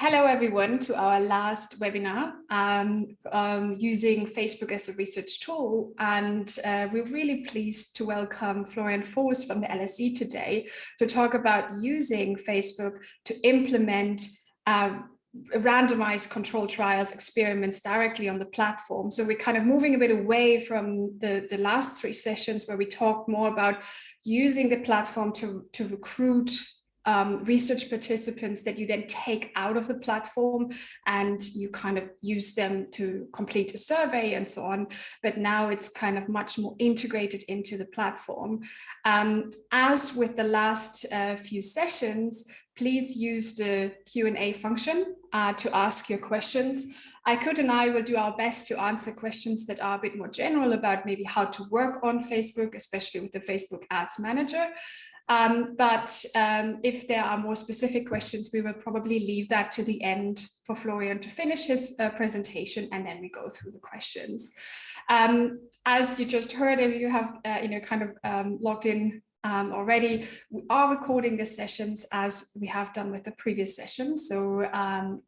Hello, everyone, to our last webinar using Facebook as a research tool. And we're really pleased to welcome Florian Voss from the LSE today to talk about using Facebook to implement randomized control trials experiments directly on the platform. So we're kind of moving a bit away from the last three sessions where we talked more about using the platform to recruit research participants that you then take out of the platform and you kind of use them to complete a survey and so on. But now it's kind of much more integrated into the platform. As with the last few sessions, please use the Q&A function to ask your questions. Aykut and I will do our best to answer questions that are a bit more general about maybe how to work on Facebook, especially with the Facebook Ads Manager. But if there are more specific questions, we will probably leave that to the end for Florian to finish his presentation, and then we go through the questions. As you just heard, if you have logged in already, we are recording the sessions as we have done with the previous sessions. So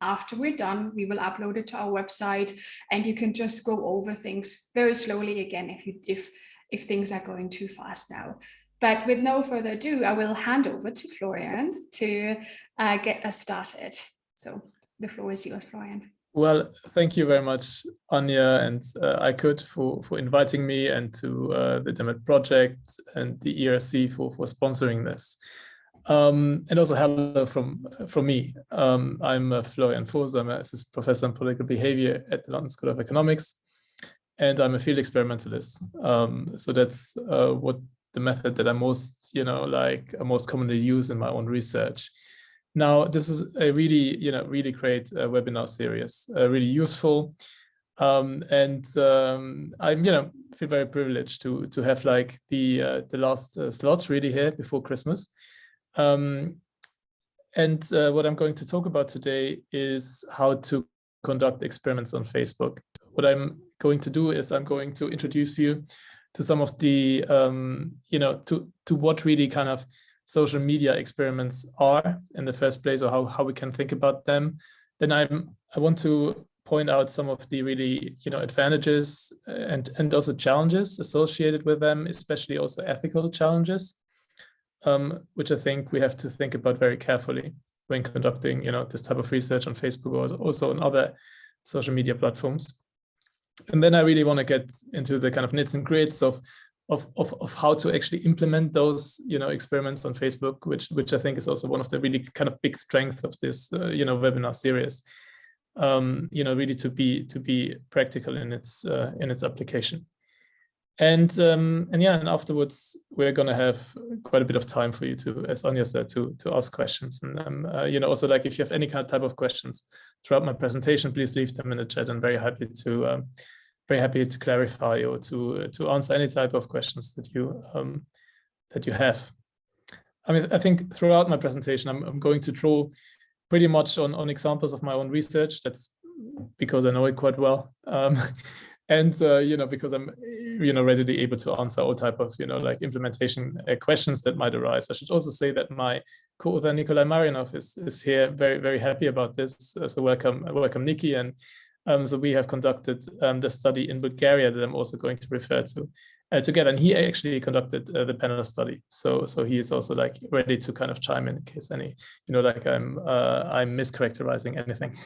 after we're done, we will upload it to our website, and you can just go over things very slowly again if things are going too fast now. But with no further ado, I will hand over to Florian to get us started. So the floor is yours, Florian. Well, thank you very much, Anya and Aykut for inviting me, and to the DEMET project and the ERC for sponsoring this. And also hello from me. I'm Florian Voss. I'm an assistant professor in political behavior at the London School of Economics, and I'm a field experimentalist. So that's what the method that I most commonly use in my own research. Now, this is a really great webinar series, really useful, and I'm feel very privileged to have like the last slots really here before Christmas. And what I'm going to talk about today is how to conduct experiments on Facebook. What I'm going to do is I'm going to introduce you to some of the, to what really kind of social media experiments are in the first place, or how we can think about them. Then I want to point out some of the really, advantages and also challenges associated with them, especially also ethical challenges, which I think we have to think about very carefully when conducting, this type of research on Facebook or also on other social media platforms. And then I really want to get into the kind of nits and grits of how to actually implement those, experiments on Facebook, which I think is also one of the really kind of big strengths of this, webinar series. Really to be practical in its application. And afterwards we're going to have quite a bit of time for you to, as Anya said, to ask questions. And also, like, if you have any kind of type of questions throughout my presentation, please leave them in the chat. I'm very happy to clarify or to answer any type of questions that you have. I mean, I think throughout my presentation I'm going to draw pretty much on examples of my own research. That's because I know it quite well. And because I'm readily able to answer all type of implementation questions that might arise. I should also say that my co-author Nikolai Marianov is here, very, very happy about this. So welcome Nikki. And so we have conducted the study in Bulgaria that I'm also going to refer to together. And he actually conducted the panel study. So he is also like ready to kind of chime in case any I'm mischaracterizing anything.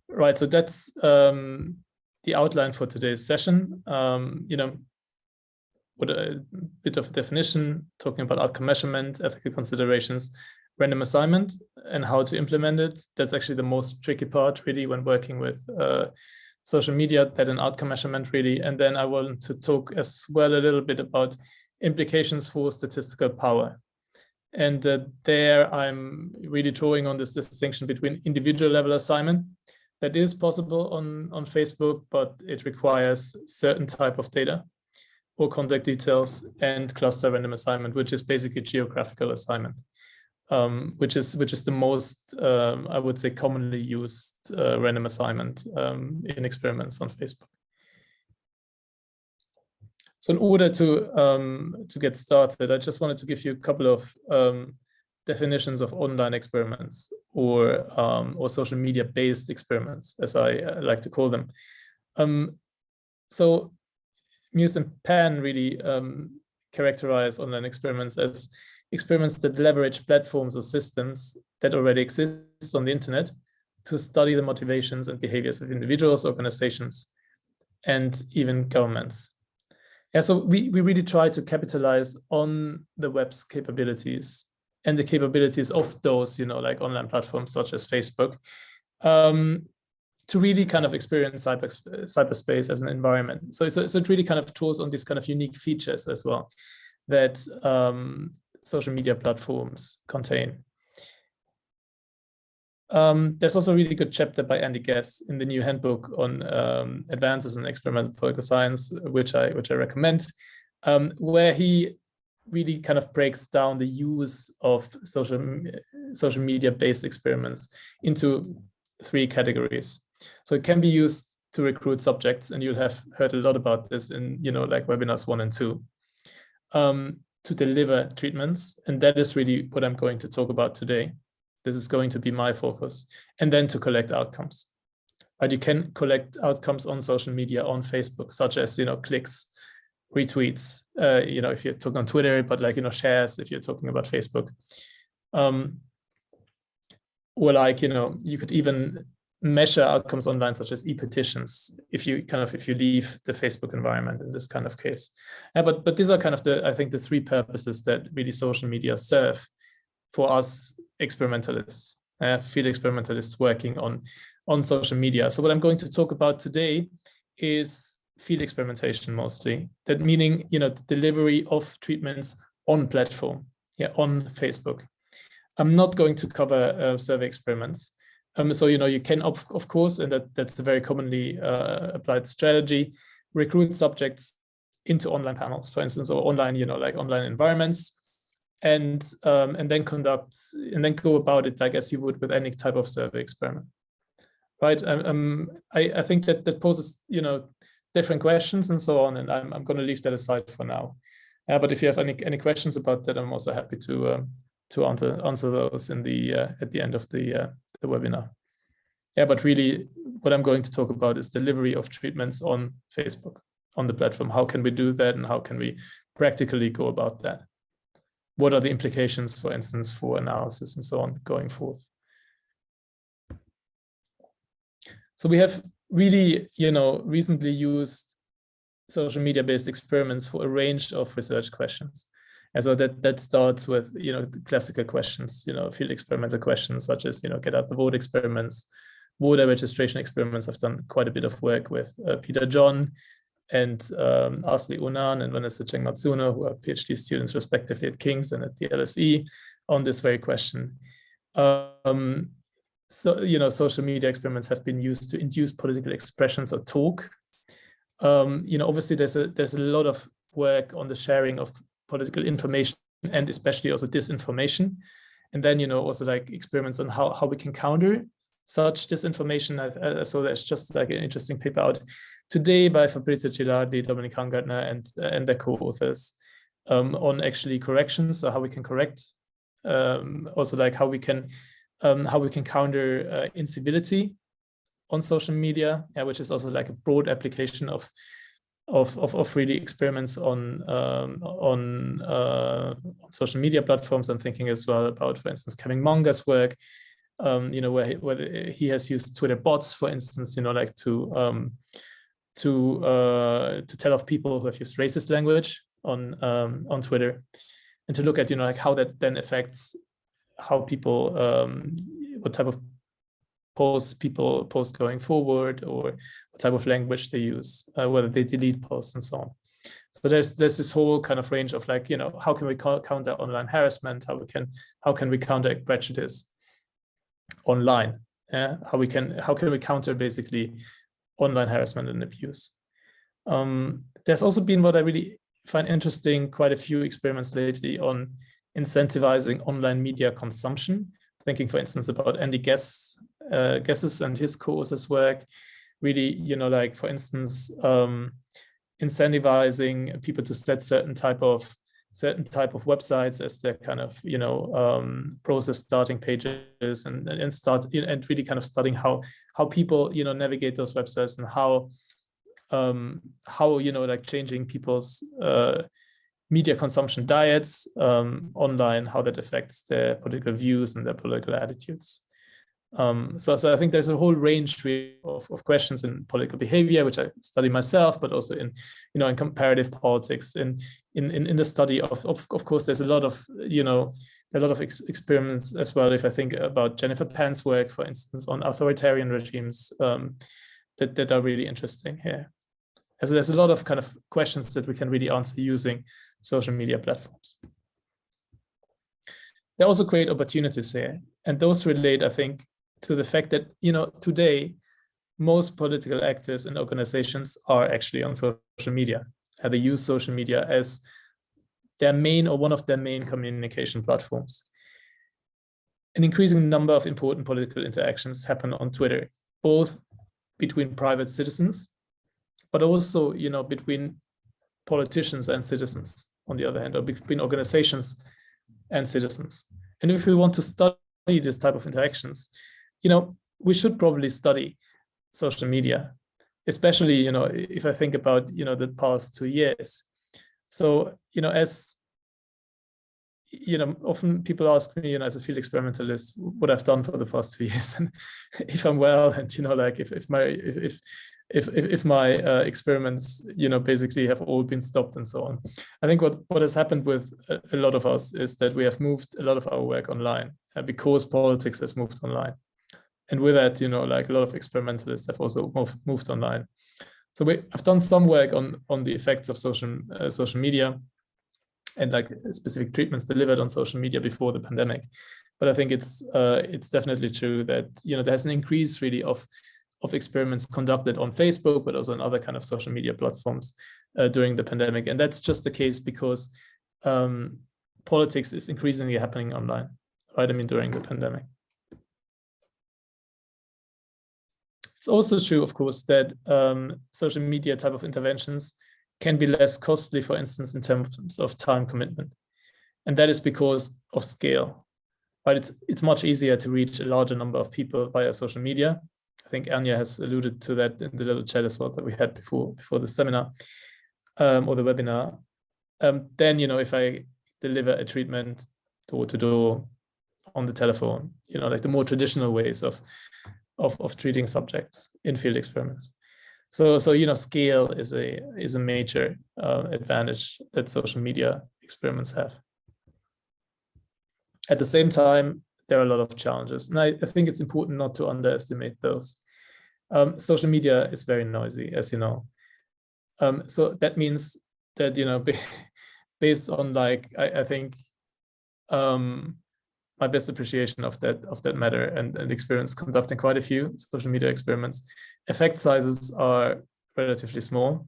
Right, so that's the outline for today's session. With a bit of a definition, talking about outcome measurement, ethical considerations, random assignment, and how to implement it. That's actually the most tricky part, really, when working with social media, that and outcome measurement, really. And then I want to talk as well a little bit about implications for statistical power. And there I'm really drawing on this distinction between individual level assignment that is possible on Facebook, but it requires certain type of data or contact details, and cluster random assignment, which is basically geographical assignment, which is the most, I would say, commonly used random assignment in experiments on Facebook. So in order to get started, I just wanted to give you a couple of definitions of online experiments or social media based experiments, as I like to call them. So Muse and Pan really characterize online experiments as experiments that leverage platforms or systems that already exist on the internet to study the motivations and behaviors of individuals, organizations, and even governments. Yeah, so we really try to capitalize on the web's capabilities and the capabilities of those, like online platforms such as Facebook, to really kind of experience cyberspace as an environment. So it really kind of draws on these kind of unique features as well that social media platforms contain. There's also a really good chapter by Andy Guess in the new handbook on advances in experimental political science, which I recommend, where he really kind of breaks down the use of social media-based experiments into 3 categories. So it can be used to recruit subjects, and you'll have heard a lot about this in like webinars 1 and 2, to deliver treatments, and that is really what I'm going to talk about today. This is going to be my focus, and then to collect outcomes. Right, you can collect outcomes on social media, on Facebook, such as clicks, retweets, if you're talking on Twitter, but like shares if you're talking about Facebook, or like you could even measure outcomes online, such as e-petitions, if you leave the Facebook environment in this kind of case. But these are kind of I think the 3 purposes that really social media serve for us experimentalists, field experimentalists working on social media. So what I'm going to talk about today is field experimentation mostly. That meaning, the delivery of treatments on platform, on Facebook. I'm not going to cover survey experiments. So you can of course, and that's a very commonly applied strategy, recruit subjects into online panels, for instance, or online, like online environments, and then go about it like as you would with any type of survey experiment, right? I think that poses different questions and so on, and I'm going to leave that aside for now. But if you have any questions about that, I'm also happy to answer those at the end of the webinar. But really, what I'm going to talk about is delivery of treatments on Facebook, on the platform. How can we do that, and how can we practically go about that? What are the implications, for instance, for analysis and so on going forth? So we have really, recently used social media-based experiments for a range of research questions. And so that starts with, the classical questions, field experimental questions, such as, get out the vote experiments, voter registration experiments. I've done quite a bit of work with Peter John and Asli Unan and Vanessa Cheng Matsuno, who are PhD students respectively at King's and at the LSE, on this very question. So, social media experiments have been used to induce political expressions or talk. Obviously there's a lot of work on the sharing of political information and especially also disinformation. And then, also like experiments on how we can counter such disinformation. So there's just like an interesting paper out today by Fabrizio Gilardi, Dominic Hangartner, and their co-authors on actually corrections, so how we can correct, also like how we can counter incivility on social media, which is also like a broad application of really experiments on social media platforms. I'm thinking as well about, for instance, Kevin Monger's work, where he has used Twitter bots, for instance, like to tell off people who have used racist language on Twitter, and to look at like how that then affects how people what type of posts people post going forward, or what type of language they use, whether they delete posts and so on. So there's this whole kind of range of like, how can we counter online harassment? How can we counter prejudice online? How can we counter basically online harassment and abuse? There's also been, what I really find interesting, quite a few experiments lately on incentivizing online media consumption. Thinking, for instance, about Andy Guess's and his co-authors' work, really, like, for instance, incentivizing people to set certain type of certain type of websites as their kind of, process starting pages, and really kind of studying how people, navigate those websites, and how like changing people's media consumption diets online, how that affects their political views and their political attitudes. So I think there's a whole range of questions in political behavior, which I study myself, but also in comparative politics. In the study of course, there's a lot of experiments as well. If I think about Jennifer Pan's work, for instance, on authoritarian regimes, that are really interesting here. So there's a lot of kind of questions that we can really answer using social media platforms. There are also great opportunities here, and those relate, I think, to the fact that, today, most political actors and organizations are actually on social media. And they use social media as their main, or one of their main, communication platforms. An increasing number of important political interactions happen on Twitter, both between private citizens, but also, between politicians and citizens, on the other hand, or between organizations and citizens. And if we want to study this type of interactions, we should probably study social media, especially, if I think about, the past 2 years. So, as, often people ask me, as a field experimentalist, what I've done for the past 2 years, and if I'm well, and, if my experiments, basically have all been stopped and so on. I think what has happened with a lot of us is that we have moved a lot of our work online, because politics has moved online. And with that, like a lot of experimentalists have also moved online. So I've done some work on the effects of social media, and like specific treatments delivered on social media before the pandemic. But I think it's definitely true that, there's an increase really of experiments conducted on Facebook, but also on other kind of social media platforms during the pandemic. And that's just the case because politics is increasingly happening online, right? I mean, during the pandemic. It's also true, of course, that social media type of interventions can be less costly, for instance, in terms of time commitment. And that is because of scale, right? It's much easier to reach a larger number of people via social media. I think Anya has alluded to that in the little chat as well that we had before the seminar or the webinar. Then, if I deliver a treatment door to door on the telephone, like the more traditional ways of treating subjects in field experiments. So scale is a major advantage that social media experiments have. At the same time, there are a lot of challenges, and I think it's important not to underestimate those. Social media is very noisy, as you know. So that means that, based on like, I think my best appreciation of that matter and experience conducting quite a few social media experiments, effect sizes are relatively small,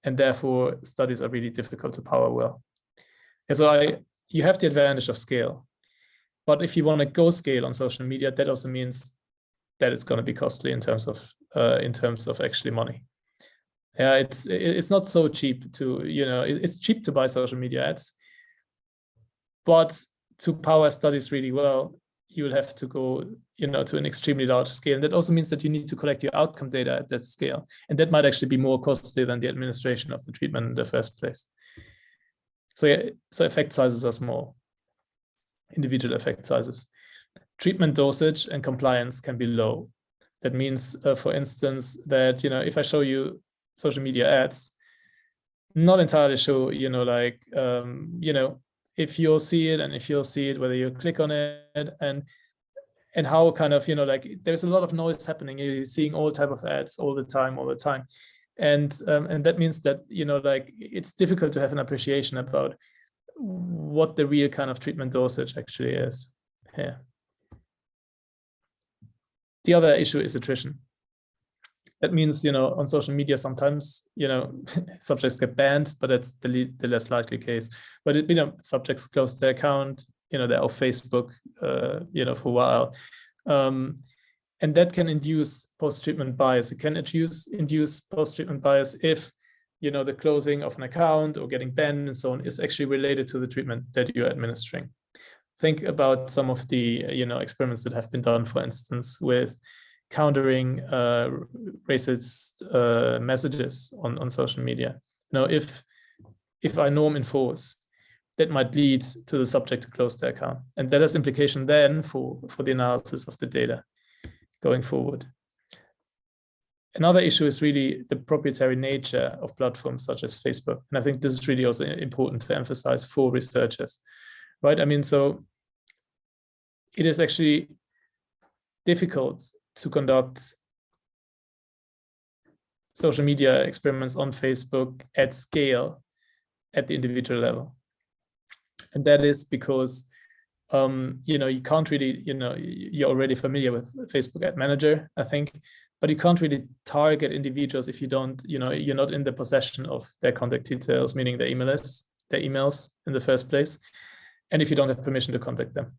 and therefore studies are really difficult to power well. And so you have the advantage of scale, but if you want to go scale on social media, that also means that it's going to be costly in terms of actually money. Yeah, it's not so cheap to, it's cheap to buy social media ads, but to power studies really well, you will have to go, to an extremely large scale. And that also means that you need to collect your outcome data at that scale. And that might actually be more costly than the administration of the treatment in the first place. So yeah, so effect sizes are small, individual effect sizes. Treatment dosage and compliance can be low. That means, for instance, that, if I show you social media ads, not entirely sure, if you'll see it, and if you'll see it, whether you click on it, and how kind of, there's a lot of noise happening. You're seeing all type of ads all the time. And that means that, it's difficult to have an appreciation about what the real kind of treatment dosage actually is here. The other issue is attrition. That means, on social media, sometimes, subjects get banned, but that's the less likely case. But subjects close their account, they're off Facebook, for a while. And that can induce post-treatment bias. It can induce post-treatment bias if the closing of an account or getting banned and so on is actually related to the treatment that you're administering. Think about some of the experiments that have been done, for instance, with countering racist messages on social media. If I norm enforce, that might lead to the subject to close their account, and that has implication then for the analysis of the data going forward. Another issue is really the proprietary nature of platforms such as Facebook, and I think this is really also important to emphasize for researchers, right? I mean, so it is actually difficult to conduct social media experiments on Facebook at scale at the individual level. And that is because, you can't really, you're already familiar with Facebook Ad Manager, I think, but you can't really target individuals if you don't, you're not in the possession of their contact details, meaning their emails in the first place. And if you don't have permission to contact them,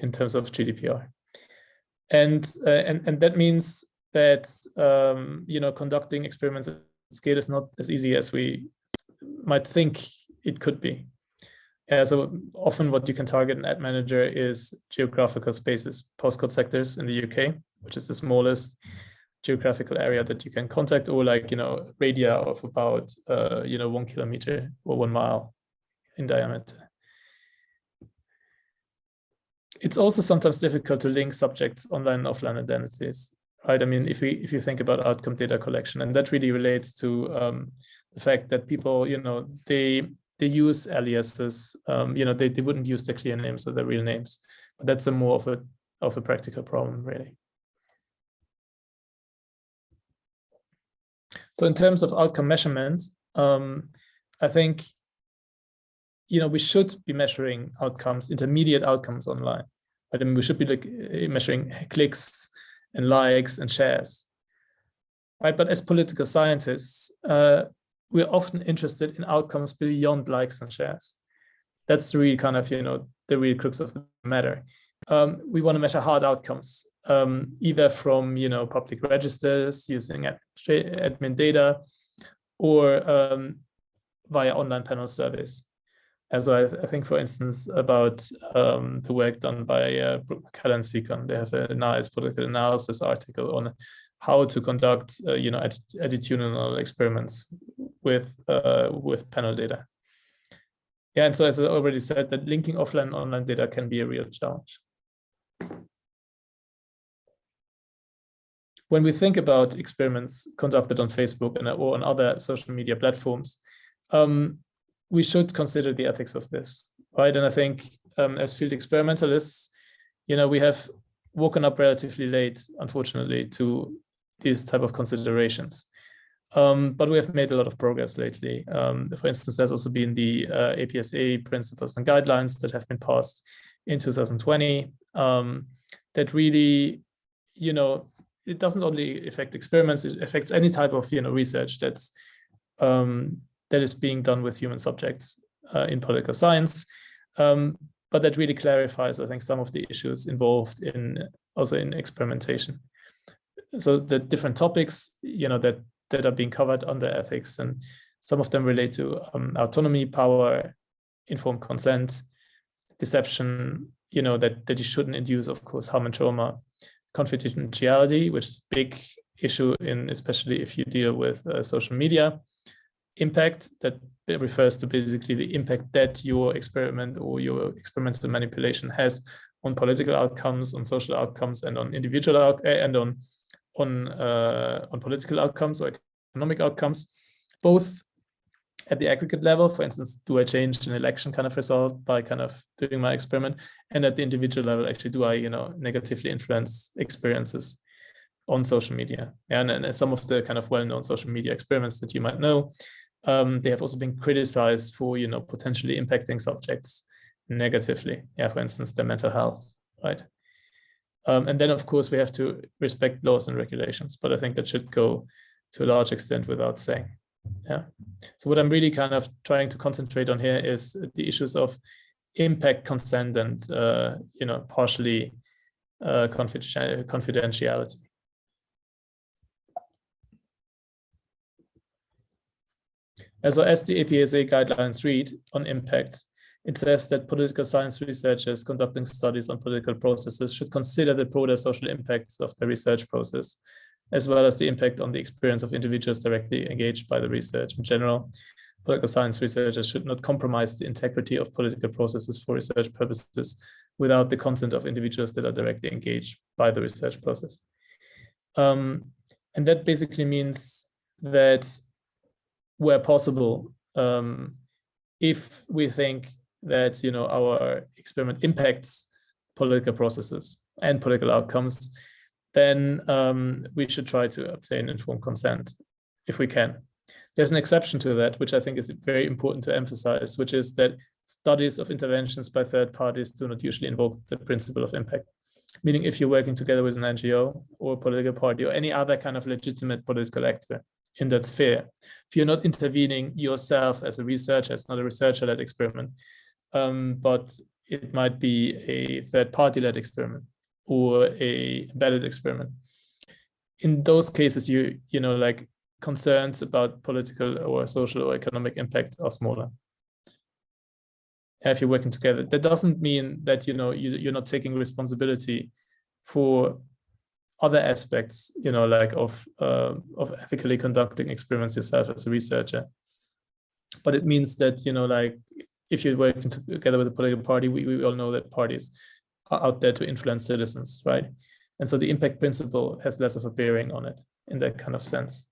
in terms of GDPR. And that means that, conducting experiments at scale is not as easy as we might think it could be. So often what you can target in Ad Manager is geographical spaces, postcode sectors in the UK, which is the smallest geographical area that you can contact, or radii of about 1 kilometer or 1 mile in diameter. It's also sometimes difficult to link subjects' online and offline identities, right? I mean, if you think about outcome data collection, and that really relates to the fact that people, they use aliases, they wouldn't use their clear names or their real names, but that's a more of a practical problem, really. So in terms of outcome measurement, I think, we should be measuring outcomes, intermediate outcomes online. But I mean, we should be measuring clicks and likes and shares, right? But as political scientists, we're often interested in outcomes beyond likes and shares. That's the real kind of, the real crux of the matter. We want to measure hard outcomes, either from, public registers using admin data, or via online panel surveys. As I think, for instance, about the work done by Brooke McCullough and Seacon. They have a nice political analysis article on how to conduct, attitudinal experiments with panel data. Yeah, and so as I already said, that linking offline and online data can be a real challenge. When we think about experiments conducted on Facebook or on other social media platforms, we should consider the ethics of this, right? And I think as field experimentalists, we have woken up relatively late, unfortunately, to these type of considerations. But we have made a lot of progress lately. For instance, there's also been the APSA principles and guidelines that have been passed in 2020 that really, it doesn't only affect experiments, it affects any type of, research that is being done with human subjects in political science. But that really clarifies, I think, some of the issues involved in experimentation. So the different topics, that are being covered under ethics, and some of them relate to autonomy, power, informed consent, deception, that you shouldn't induce, of course, harm and trauma, confidentiality, which is a big issue especially if you deal with social media, impact, that refers to basically the impact that your experiment or your experimental manipulation has on political outcomes, on social outcomes, and on individual and on political outcomes or economic outcomes, both at the aggregate level. For instance, do I change an election kind of result by kind of doing my experiment? And at the individual level, actually, do I, negatively influence experiences on social media? And some of the kind of well-known social media experiments that you might know, they have also been criticized for, potentially impacting subjects negatively. Yeah, for instance, their mental health, right? And then, of course, we have to respect laws and regulations, but I think that should go to a large extent without saying. Yeah. So what I'm really kind of trying to concentrate on here is the issues of impact, consent, and partially confidentiality. As the APSA guidelines read on impact, it says that political science researchers conducting studies on political processes should consider the broader social impacts of the research process, as well as the impact on the experience of individuals directly engaged by the research. In general, political science researchers should not compromise the integrity of political processes for research purposes without the consent of individuals that are directly engaged by the research process. And that basically means that where possible, if we think that our experiment impacts political processes and political outcomes, then we should try to obtain informed consent if we can. There's an exception to that, which I think is very important to emphasize, which is that studies of interventions by third parties do not usually invoke the principle of impact. Meaning, if you're working together with an NGO or a political party or any other kind of legitimate political actor in that sphere, if you're not intervening yourself as a researcher, it's not a researcher-led experiment, but it might be a third-party-led experiment or a embedded experiment. In those cases, like concerns about political or social or economic impact are smaller. If you're working together, that doesn't mean that you're not taking responsibility for other aspects, like of ethically conducting experiments yourself as a researcher. But it means that like if you're working together with a political party, we all know that parties are out there to influence citizens, right? And so the impact principle has less of a bearing on it in that kind of sense.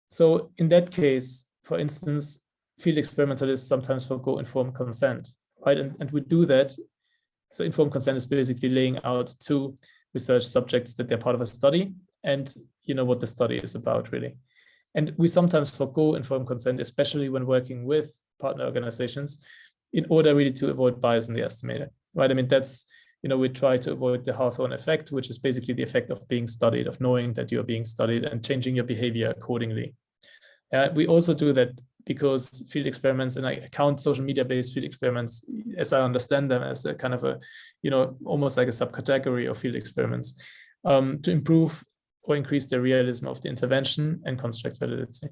So in that case, for instance, field experimentalists sometimes forgo informed consent, right? And we do that. So informed consent is basically laying out to research subjects that they're part of a study and what the study is about, really. And we sometimes forgo informed consent, especially when working with partner organizations, in order really to avoid bias in the estimator, right? I mean, that's, we try to avoid the Hawthorn effect, which is basically the effect of being studied, of knowing that you're being studied and changing your behavior accordingly. We also do that because field experiments, and I count social media-based field experiments, as I understand them, as a kind of a, almost like a subcategory of field experiments, to improve or increase the realism of the intervention and construct validity.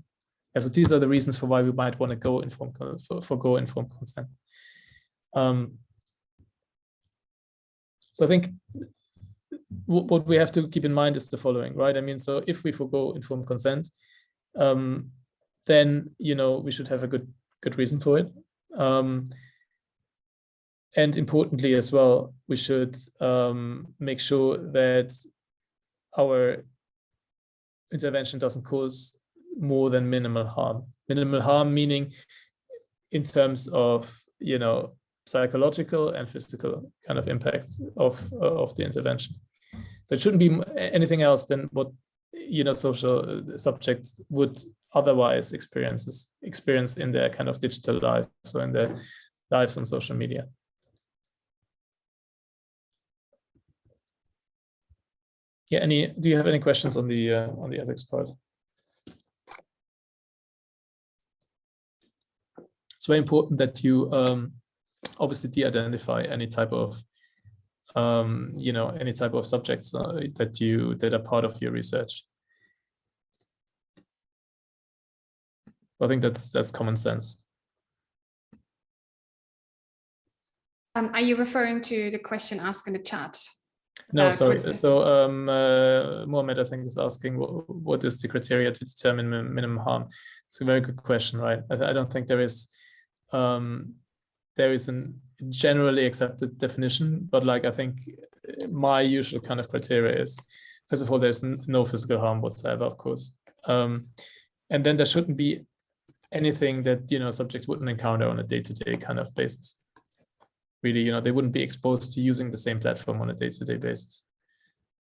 So these are the reasons for why we might want to forgo informed consent. So I think what we have to keep in mind is the following, right? I mean, so if we forgo informed consent, then we should have a good reason for it. And importantly as well, we should make sure that our intervention doesn't cause more than minimal harm. Minimal harm meaning in terms of psychological and physical kind of impact of the intervention. So it shouldn't be anything else than what social subjects would otherwise experience in their kind of digital life, so in their lives on social media. Yeah, do you have any questions on the ethics part? It's very important that you obviously de-identify any type of any type of subjects that are part of your research. I think that's common sense. Are you referring to the question asked in the chat? No, sorry. So Mohammed, I think, is asking what is the criteria to determine minimum harm? It's a very good question, right? I don't think there is a generally accepted definition, but like I think my usual kind of criteria is, first of all, there's no physical harm whatsoever, of course, and then there shouldn't be anything that subjects wouldn't encounter on a day-to-day kind of basis. Really, they wouldn't be exposed to using the same platform on a day-to-day basis.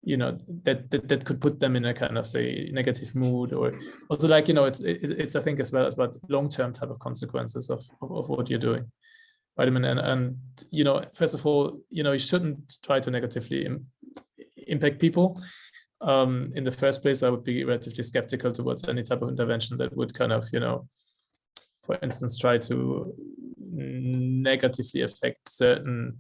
That could put them in a kind of, say, negative mood, or also like it's I think as well as about long-term type of consequences of what you're doing. Right? I mean, and first of all, you shouldn't try to negatively impact people. In the first place, I would be relatively skeptical towards any type of intervention that would kind of, for instance, try to negatively affect certain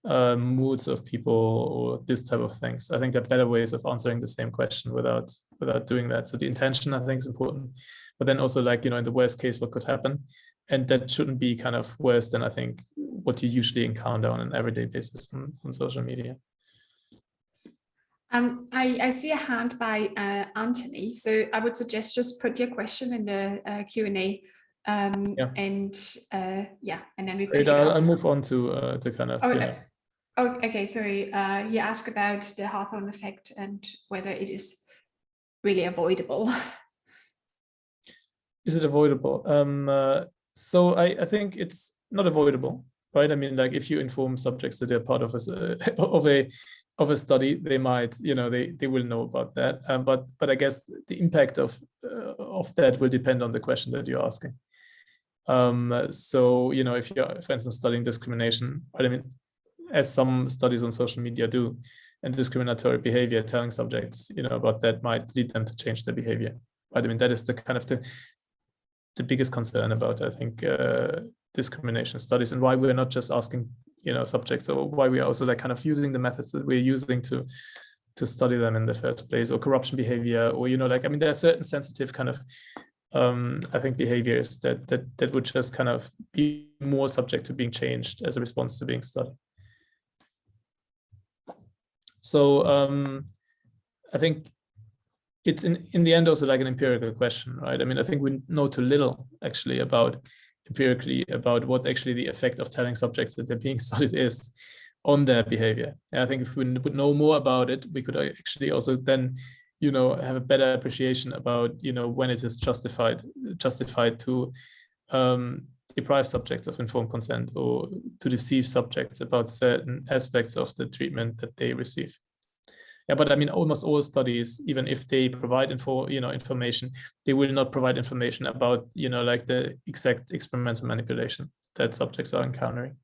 moods of people or this type of things. I think there are better ways of answering the same question without doing that. So the intention, I think, is important. but then also like, in the worst case, what could happen. And that shouldn't be kind of worse than I think what you usually encounter on an everyday basis on social media. I see a hand by Anthony, so I would suggest just put your question in the Q&A, and then we pick it up. I'll move on to the kind of. Oh, okay, sorry. He asked about the Hawthorn effect and whether it is really avoidable. Is it avoidable? So I think it's not avoidable, right? I mean, like if you inform subjects that they're part of a study, they might, they will know about that. But I guess the impact of that will depend on the question that you're asking. So if you're, for instance, studying discrimination, right? I mean, as some studies on social media do, and discriminatory behavior, telling subjects, about that might lead them to change their behavior. Right? I mean, that is the kind of the biggest concern about, I think, discrimination studies, and why we're not just asking, subjects, or why we are also like kind of using the methods that we're using to study them in the first place, or corruption behavior, or I mean, there are certain sensitive kind of I think behaviors that would just kind of be more subject to being changed as a response to being studied. So I think it's in the end also like an empirical question, right? I mean, I think we know too little actually empirically about what actually the effect of telling subjects that they're being studied is on their behavior. And I think if we would know more about it, we could actually also then, have a better appreciation about, when it is justified to deprive subjects of informed consent, or to deceive subjects about certain aspects of the treatment that they receive. Yeah, but I mean, almost all studies, even if they provide information, they will not provide information about, like the exact experimental manipulation that subjects are encountering.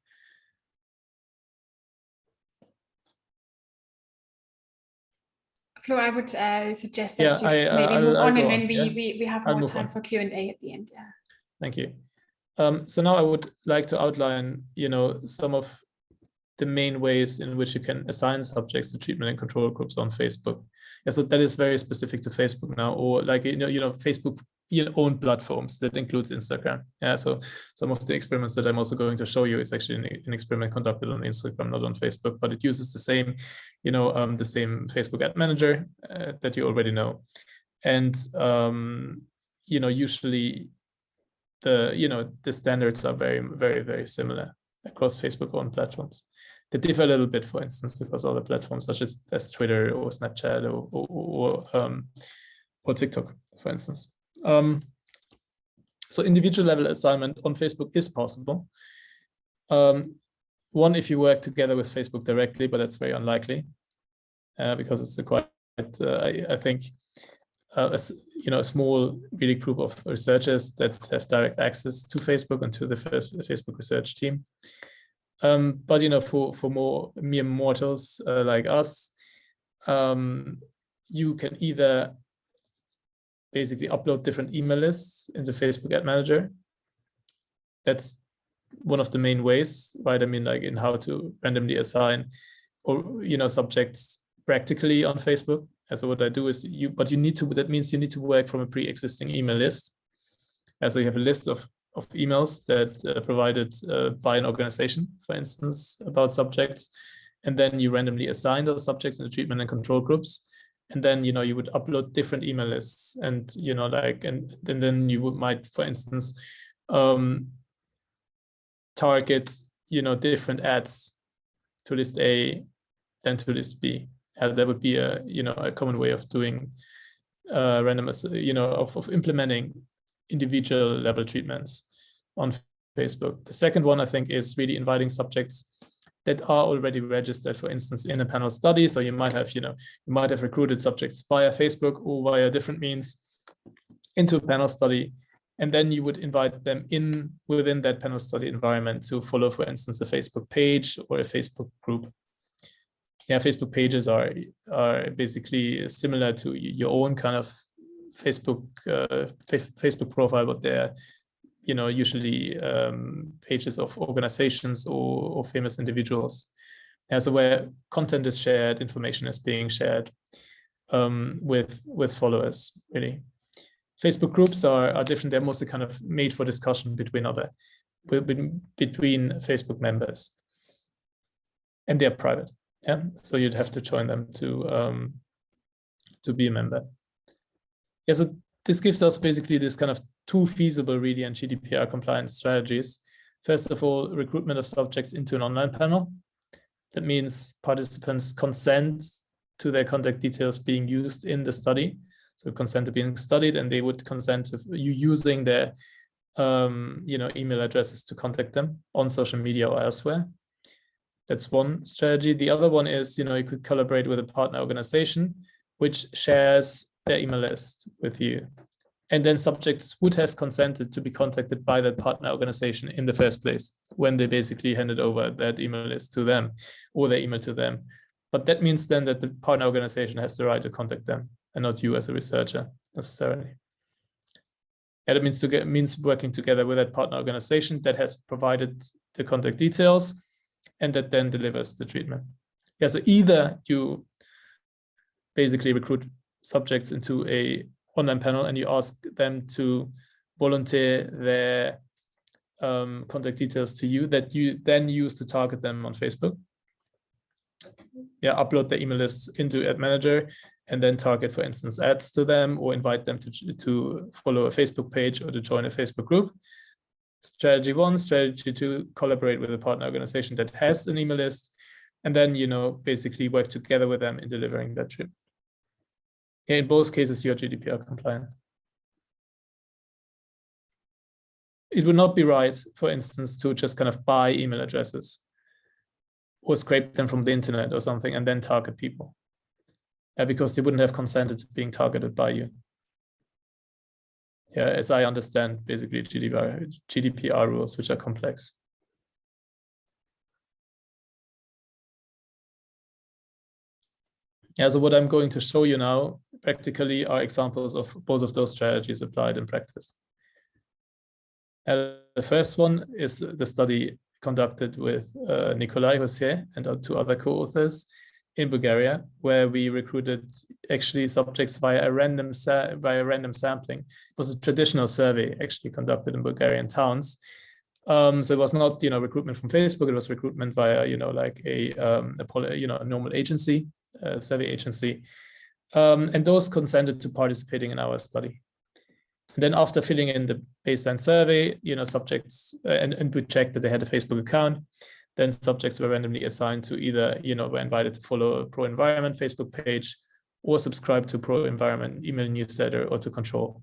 Flo, I would suggest that you maybe move on, and then we have more time for Q&A at the end. Yeah. Thank you. So now I would like to outline, some of the main ways in which you can assign subjects to treatment and control groups on Facebook. Yeah, so that is very specific to Facebook now, or like, Facebook own platforms that includes Instagram. Yeah, so some of the experiments that I'm also going to show you is actually an experiment conducted on Instagram, not on Facebook, but it uses the same, the same Facebook ad manager that you already know. And, usually the standards are very, very, very similar across Facebook owned platforms. They differ a little bit, for instance, because other platforms such as Twitter or Snapchat or TikTok, for instance. So individual level assignment on Facebook is possible. One, if you work together with Facebook directly, but that's very unlikely because it's a quite, I think, a small really group of researchers that have direct access to Facebook and to the Facebook research team. But for more mere mortals like us, you can either basically upload different email lists into Facebook Ad Manager. That's one of the main ways, right? I mean, like in how to randomly assign or subjects practically on Facebook. And so what I do is that means you need to work from a pre-existing email list. And so you have a list of emails that are provided by an organization, for instance, about subjects. And then you randomly assign those subjects in the treatment and control groups. And then, you would upload different email lists, and, and then you might, for instance, target, different ads to list A than to list B. That would be a common way of doing of implementing individual level treatments on Facebook. The second one, I think, is really inviting subjects that are already registered, for instance, in a panel study. So you might have recruited subjects via Facebook or via different means into a panel study, and then you would invite them within that panel study environment to follow, for instance, a Facebook page or a Facebook group. Yeah, Facebook pages are basically similar to your own kind of Facebook profile, but they're usually pages of organizations or famous individuals. And so where content is shared, information is being shared with followers, really. Facebook groups are different. They're mostly kind of made for discussion between Facebook members, and they're private. Yeah, so you'd have to join them to be a member. Yeah, so this gives us basically this kind of two feasible really and GDPR compliance strategies. First of all, recruitment of subjects into an online panel. That means participants consent to their contact details being used in the study. So consent to being studied, and they would consent to you using their email addresses to contact them on social media or elsewhere. That's one strategy. The other one is, you could collaborate with a partner organization which shares their email list with you. And then subjects would have consented to be contacted by that partner organization in the first place when they basically handed over that email list to them or their email to them. But that means then that the partner organization has the right to contact them and not you as a researcher necessarily. And it means working together with that partner organization that has provided the contact details and that then delivers the treatment. Yeah, so either you basically recruit subjects into a online panel and you ask them to volunteer their contact details to you that you then use to target them on Facebook. Yeah, upload the email lists into Ad Manager and then target, for instance, ads to them or invite them to follow a Facebook page or to join a Facebook group. Strategy one. Strategy two, collaborate with a partner organization that has an email list and then, basically work together with them in delivering that trip. Yeah, in both cases, you're GDPR compliant. It would not be right, for instance, to just kind of buy email addresses or scrape them from the internet or something and then target people, because they wouldn't have consented to being targeted by you. Yeah, as I understand, basically GDPR rules, which are complex. Yeah, so what I'm going to show you now practically are examples of both of those strategies applied in practice. The first one is the study conducted with Nikolai Jose and two other co-authors in Bulgaria, where we recruited actually subjects via random sampling. It was a traditional survey actually conducted in Bulgarian towns. So it was not, recruitment from Facebook. It was recruitment via, like a normal agency, survey agency, and those consented to participating in our study. And then after filling in the baseline survey, subjects, and we checked that they had a Facebook account, then subjects were randomly assigned to either, were invited to follow a pro-environment Facebook page or subscribe to pro-environment email newsletter or to control.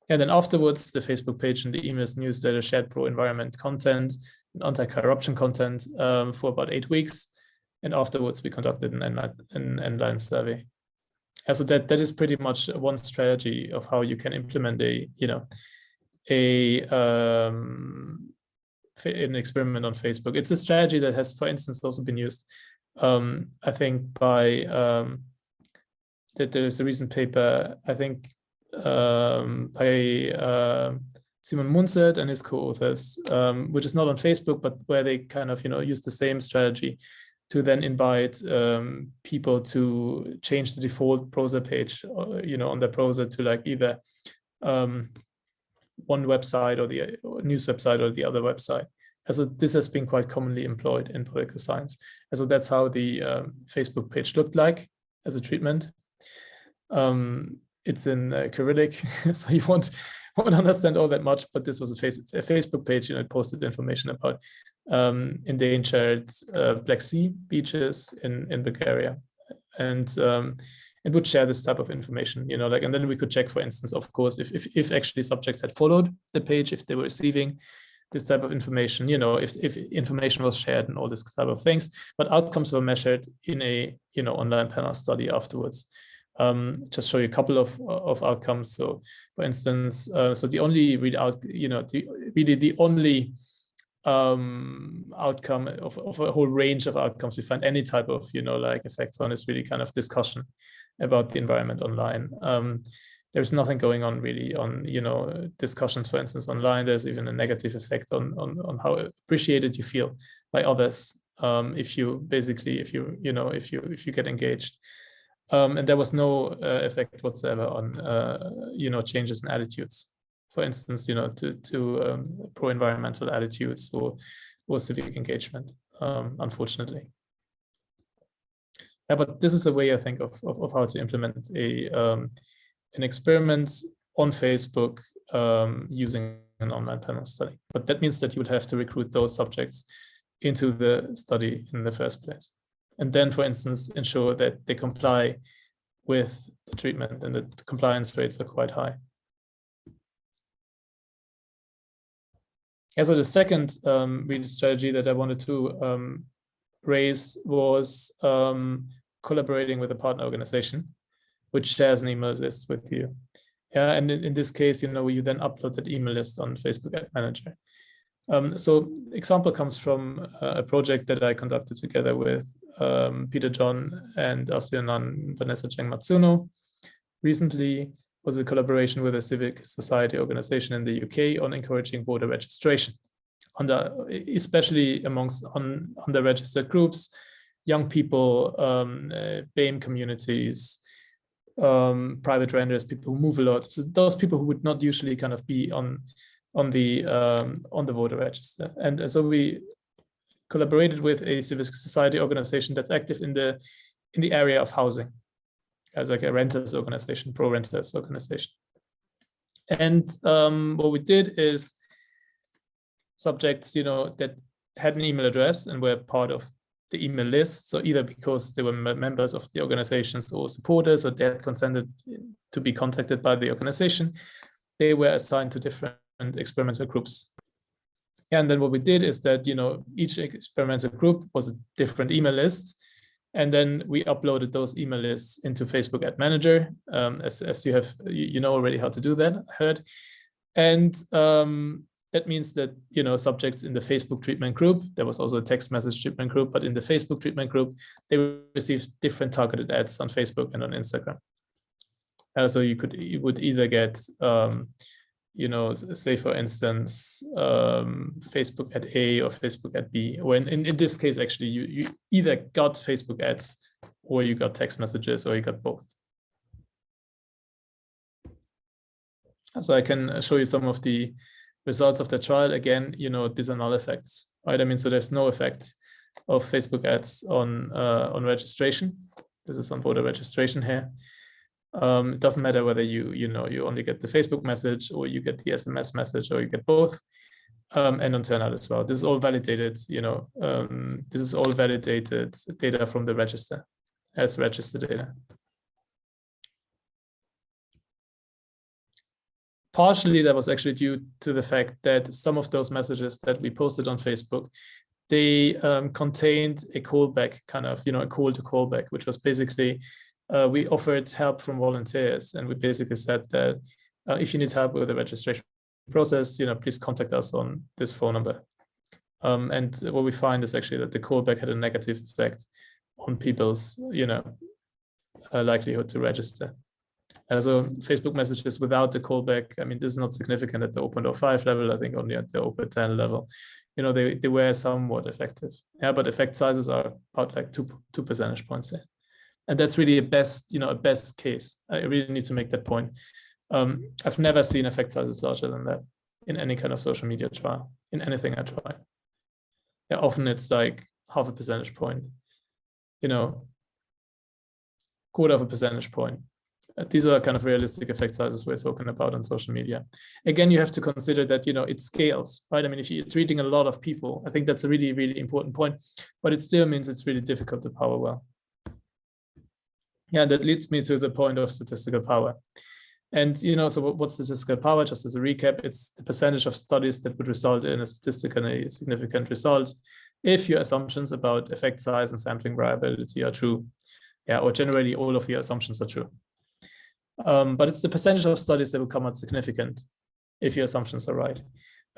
And then afterwards, the Facebook page and the email newsletter shared pro-environment content and anti-corruption content for about 8 weeks. And afterwards, we conducted an online survey. And so that is pretty much one strategy of how you can implement an experiment on Facebook. It's a strategy that has, for instance, also been used, I think, by that there is a recent paper, I think, by Simon Munzert and his co-authors, which is not on Facebook, but where they kind of, use the same strategy to then invite people to change the default browser page, on their browser to like either one website or the news website or the other website. And so this has been quite commonly employed in political science. And so that's how the Facebook page looked like as a treatment. It's in Cyrillic, so you won't understand all that much, but this was a Facebook page, it posted information about endangered Black Sea beaches in Bulgaria. And it would share this type of information, and then we could check, for instance, of course, if actually subjects had followed the page, if they were receiving this type of information, if information was shared and all this type of things, but outcomes were measured in a, online panel study afterwards. Just show you a couple of outcomes. So for instance, so the only readout, the only outcome of a whole range of outcomes we find any type of, effects on is really kind of discussion about the environment online. There's nothing going on really on, discussions, for instance, online. There's even a negative effect on how appreciated you feel by others if you get engaged. And there was no effect whatsoever on changes in attitudes, for instance, to pro-environmental attitudes or civic engagement, unfortunately. Yeah, but this is a way I think of how to implement an experiment on Facebook using an online panel study. But that means that you would have to recruit those subjects into the study in the first place. And then, for instance, ensure that they comply with the treatment, and the compliance rates are quite high. Yeah, so the second real strategy that I wanted to raise was collaborating with a partner organization, which shares an email list with you. Yeah, and in this case, you then upload that email list on Facebook Ad Manager. So example comes from a project that I conducted together with Peter John and Asianan Vanessa Cheng Matsuno. Recently was a collaboration with a civic society organization in the UK on encouraging voter registration, especially amongst underregistered groups, young people, BAME communities, private renters, people who move a lot. So those people who would not usually kind of be on the voter register. And so we collaborated with a civic society organization that's active in the area of housing, as like a renters organization, pro-renters organization. And what we did is subjects, that had an email address and were part of the email list. So either because they were members of the organizations or supporters, or they had consented to be contacted by the organization, they were assigned to different experimental groups. And then what we did is that, each experimental group was a different email list. And then we uploaded those email lists into Facebook Ad Manager, as you have, already how to do that, I heard. And that means that, subjects in the Facebook treatment group, there was also a text message treatment group, but in the Facebook treatment group, they received different targeted ads on Facebook and on Instagram. So you would either get, say for instance, Facebook ad A or Facebook ad B, or in this case, actually, you either got Facebook ads or you got text messages or you got both. So I can show you some of the results of the trial. Again, these are null effects, right? I mean, so there's no effect of Facebook ads on registration. This is on voter registration here. It doesn't matter whether you only get the Facebook message or you get the SMS message or you get both, and on turnout as well. This is all validated, this is all validated data from the register as register data. Partially, that was actually due to the fact that some of those messages that we posted on Facebook, they contained a callback, kind of, a call to callback, which was basically, we offered help from volunteers, and we basically said that if you need help with the registration process, please contact us on this phone number. And what we find is actually that the callback had a negative effect on people's, likelihood to register. So Facebook messages without the callback, I mean, this is not significant at the 0.05 level, I think only at the 0.10 level, they were somewhat effective. Yeah, but effect sizes are about like two percentage points there. And that's really a best case. I really need to make that point. I've never seen effect sizes larger than that in any kind of social media trial, in anything I try. Yeah, often it's like half a percentage point, quarter of a percentage point. These are kind of realistic effect sizes we're talking about on social media. Again, you have to consider that, it scales, right? I mean, if you're treating a lot of people, I think that's a really, really important point, but it still means it's really difficult to power well. Yeah, that leads me to the point of statistical power. And, so what's statistical power? Just as a recap, it's the percentage of studies that would result in a statistically significant result if your assumptions about effect size and sampling variability are true. Yeah, or generally all of your assumptions are true. But it's the percentage of studies that will come out significant if your assumptions are right.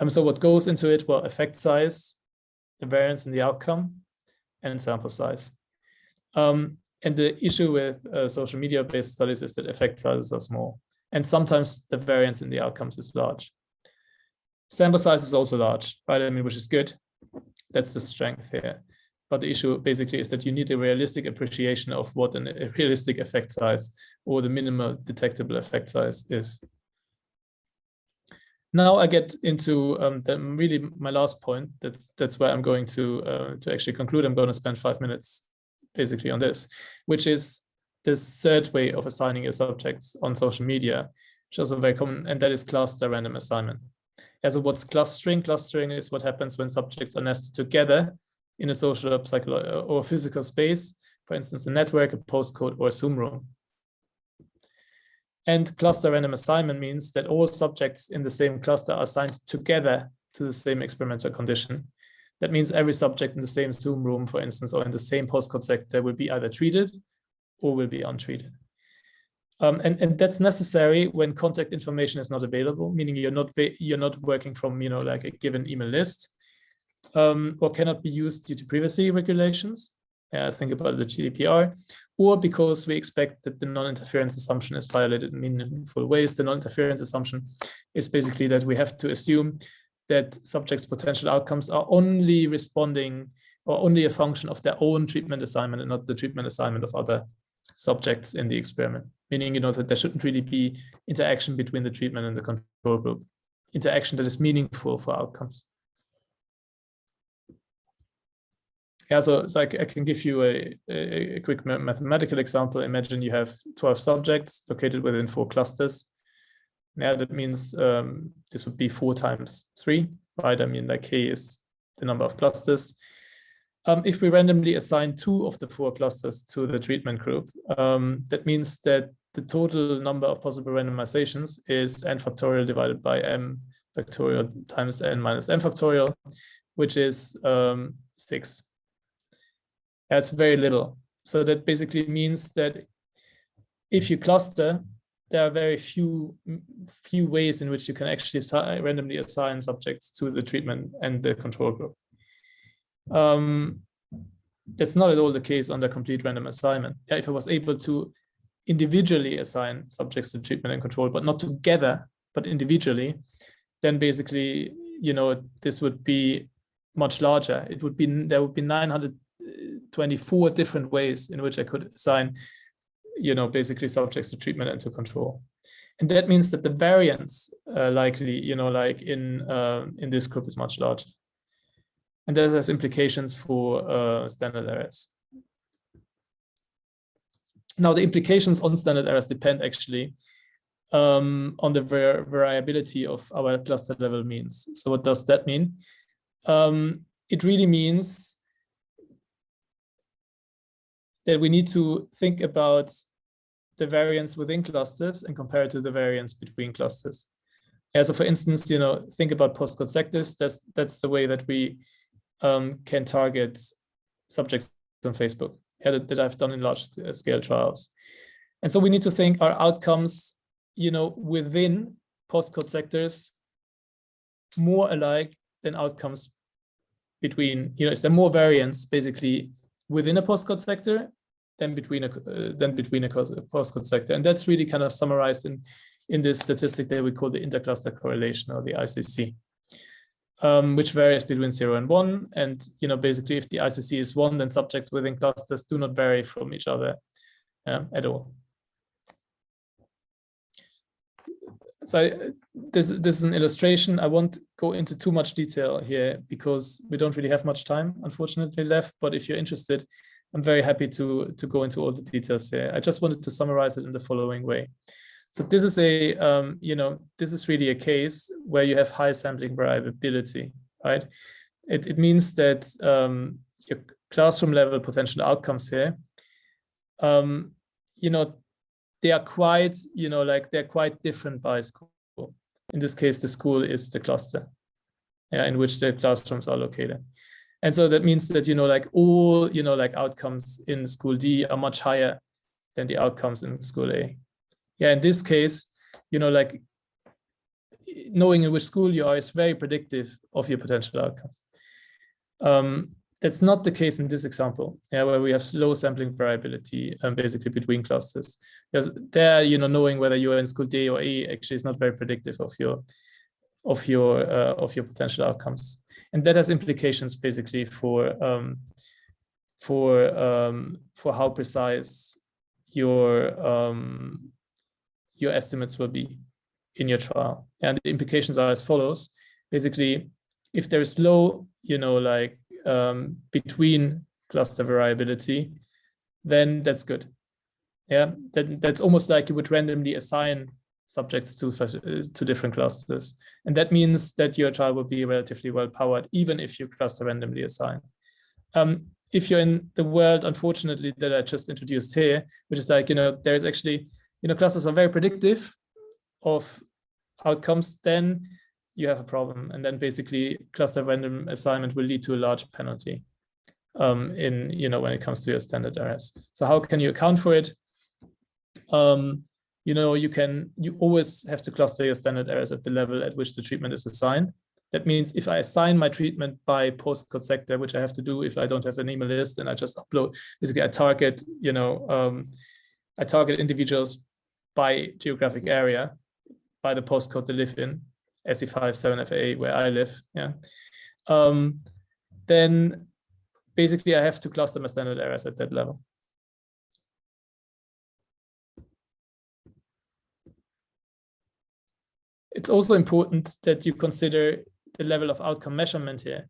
So what goes into it? Well, effect size, the variance in the outcome, and sample size. And the issue with social media-based studies is that effect sizes are small, and sometimes the variance in the outcomes is large. Sample size is also large, right? I mean, which is good. That's the strength here. But the issue basically is that you need a realistic appreciation of what a realistic effect size or the minimal detectable effect size is. Now I get into really my last point. That's where I'm going to actually conclude. I'm going to spend 5 minutes basically on this, which is this third way of assigning your subjects on social media, which is also very common, and that is cluster random assignment. So what's clustering? Clustering is what happens when subjects are nested together in a social, psychological, or physical space, for instance, a network, a postcode, or a Zoom room. And cluster random assignment means that all subjects in the same cluster are assigned together to the same experimental condition. That means every subject in the same Zoom room, for instance, or in the same postcode sector will be either treated or will be untreated. And that's necessary when contact information is not available, meaning you're not working from like a given email list, or cannot be used due to privacy regulations. Think about the GDPR, or because we expect that the non-interference assumption is violated in meaningful ways. The non-interference assumption is basically that we have to assume that subjects' potential outcomes are only responding or only a function of their own treatment assignment and not the treatment assignment of other subjects in the experiment, meaning that there shouldn't really be interaction between the treatment and the control group, interaction that is meaningful for outcomes. So I can give you a quick mathematical example. Imagine you have 12 subjects located within 4 clusters. That means this would be 4 times 3, right? I mean, like K is the number of clusters. If we randomly assign 2 of the 4 clusters to the treatment group, that means that the total number of possible randomizations is n factorial divided by m factorial times n minus m factorial, which is 6. That's very little. So that basically means that if you cluster, there are very few ways in which you can actually randomly assign subjects to the treatment and the control group. That's not at all the case under complete random assignment. If I was able to individually assign subjects to treatment and control, but not together, but individually, then basically, this would be much larger. There would be 924 different ways in which I could assign, basically subjects to treatment and to control. And that means that the variance likely, like in this group is much larger. And that has implications for standard errors. Now, the implications on standard errors depend actually on the variability of our cluster level means. So what does that mean? It really means that we need to think about the variance within clusters and compare it to the variance between clusters. So for instance, think about postcode sectors. That's the way that we can target subjects on Facebook, that I've done in large scale trials. And so we need to think, are outcomes, within postcode sectors more alike than outcomes between, is there more variance basically within a postcode sector than between a postcode sector? And that's really kind of summarized in this statistic that we call the intercluster correlation, or the ICC, which varies between 0 and 1. And basically, if the ICC is 1, then subjects within clusters do not vary from each other at all. So this is an illustration. I won't go into too much detail here because we don't really have much time, unfortunately, left. But if you're interested, I'm very happy to go into all the details here. I just wanted to summarize it in the following way. So this is this is really a case where you have high sampling variability, right? It means that your classroom level potential outcomes here, they are quite, they're quite different by school. In this case, the school is the cluster, in which the classrooms are located. And so that means that, all, outcomes in school D are much higher than the outcomes in school A. In this case, knowing in which school you are is very predictive of your potential outcomes. That's not the case in this example, where we have low sampling variability basically between clusters. Because there, knowing whether you are in school D or E actually is not very predictive of your potential outcomes, and that has implications basically for for how precise your estimates will be in your trial. And the implications are as follows. Basically, if there is low, like between cluster variability, then that's good. Yeah, that's almost like you would randomly assign subjects to different clusters. And that means that your trial will be relatively well powered, even if you cluster randomly assign. If you're in the world, unfortunately, that I just introduced here, which is like, there is actually, clusters are very predictive of outcomes, then you have a problem. And then basically cluster random assignment will lead to a large penalty when it comes to your standard errors. So how can you account for it? You always have to cluster your standard errors at the level at which the treatment is assigned. That means if I assign my treatment by postcode sector, which I have to do if I don't have an email list, and I just upload, basically I target, I target individuals by geographic area, by the postcode they live in, SE5, 7FA, where I live, yeah. Then basically I have to cluster my standard errors at that level. It's also important that you consider the level of outcome measurement here.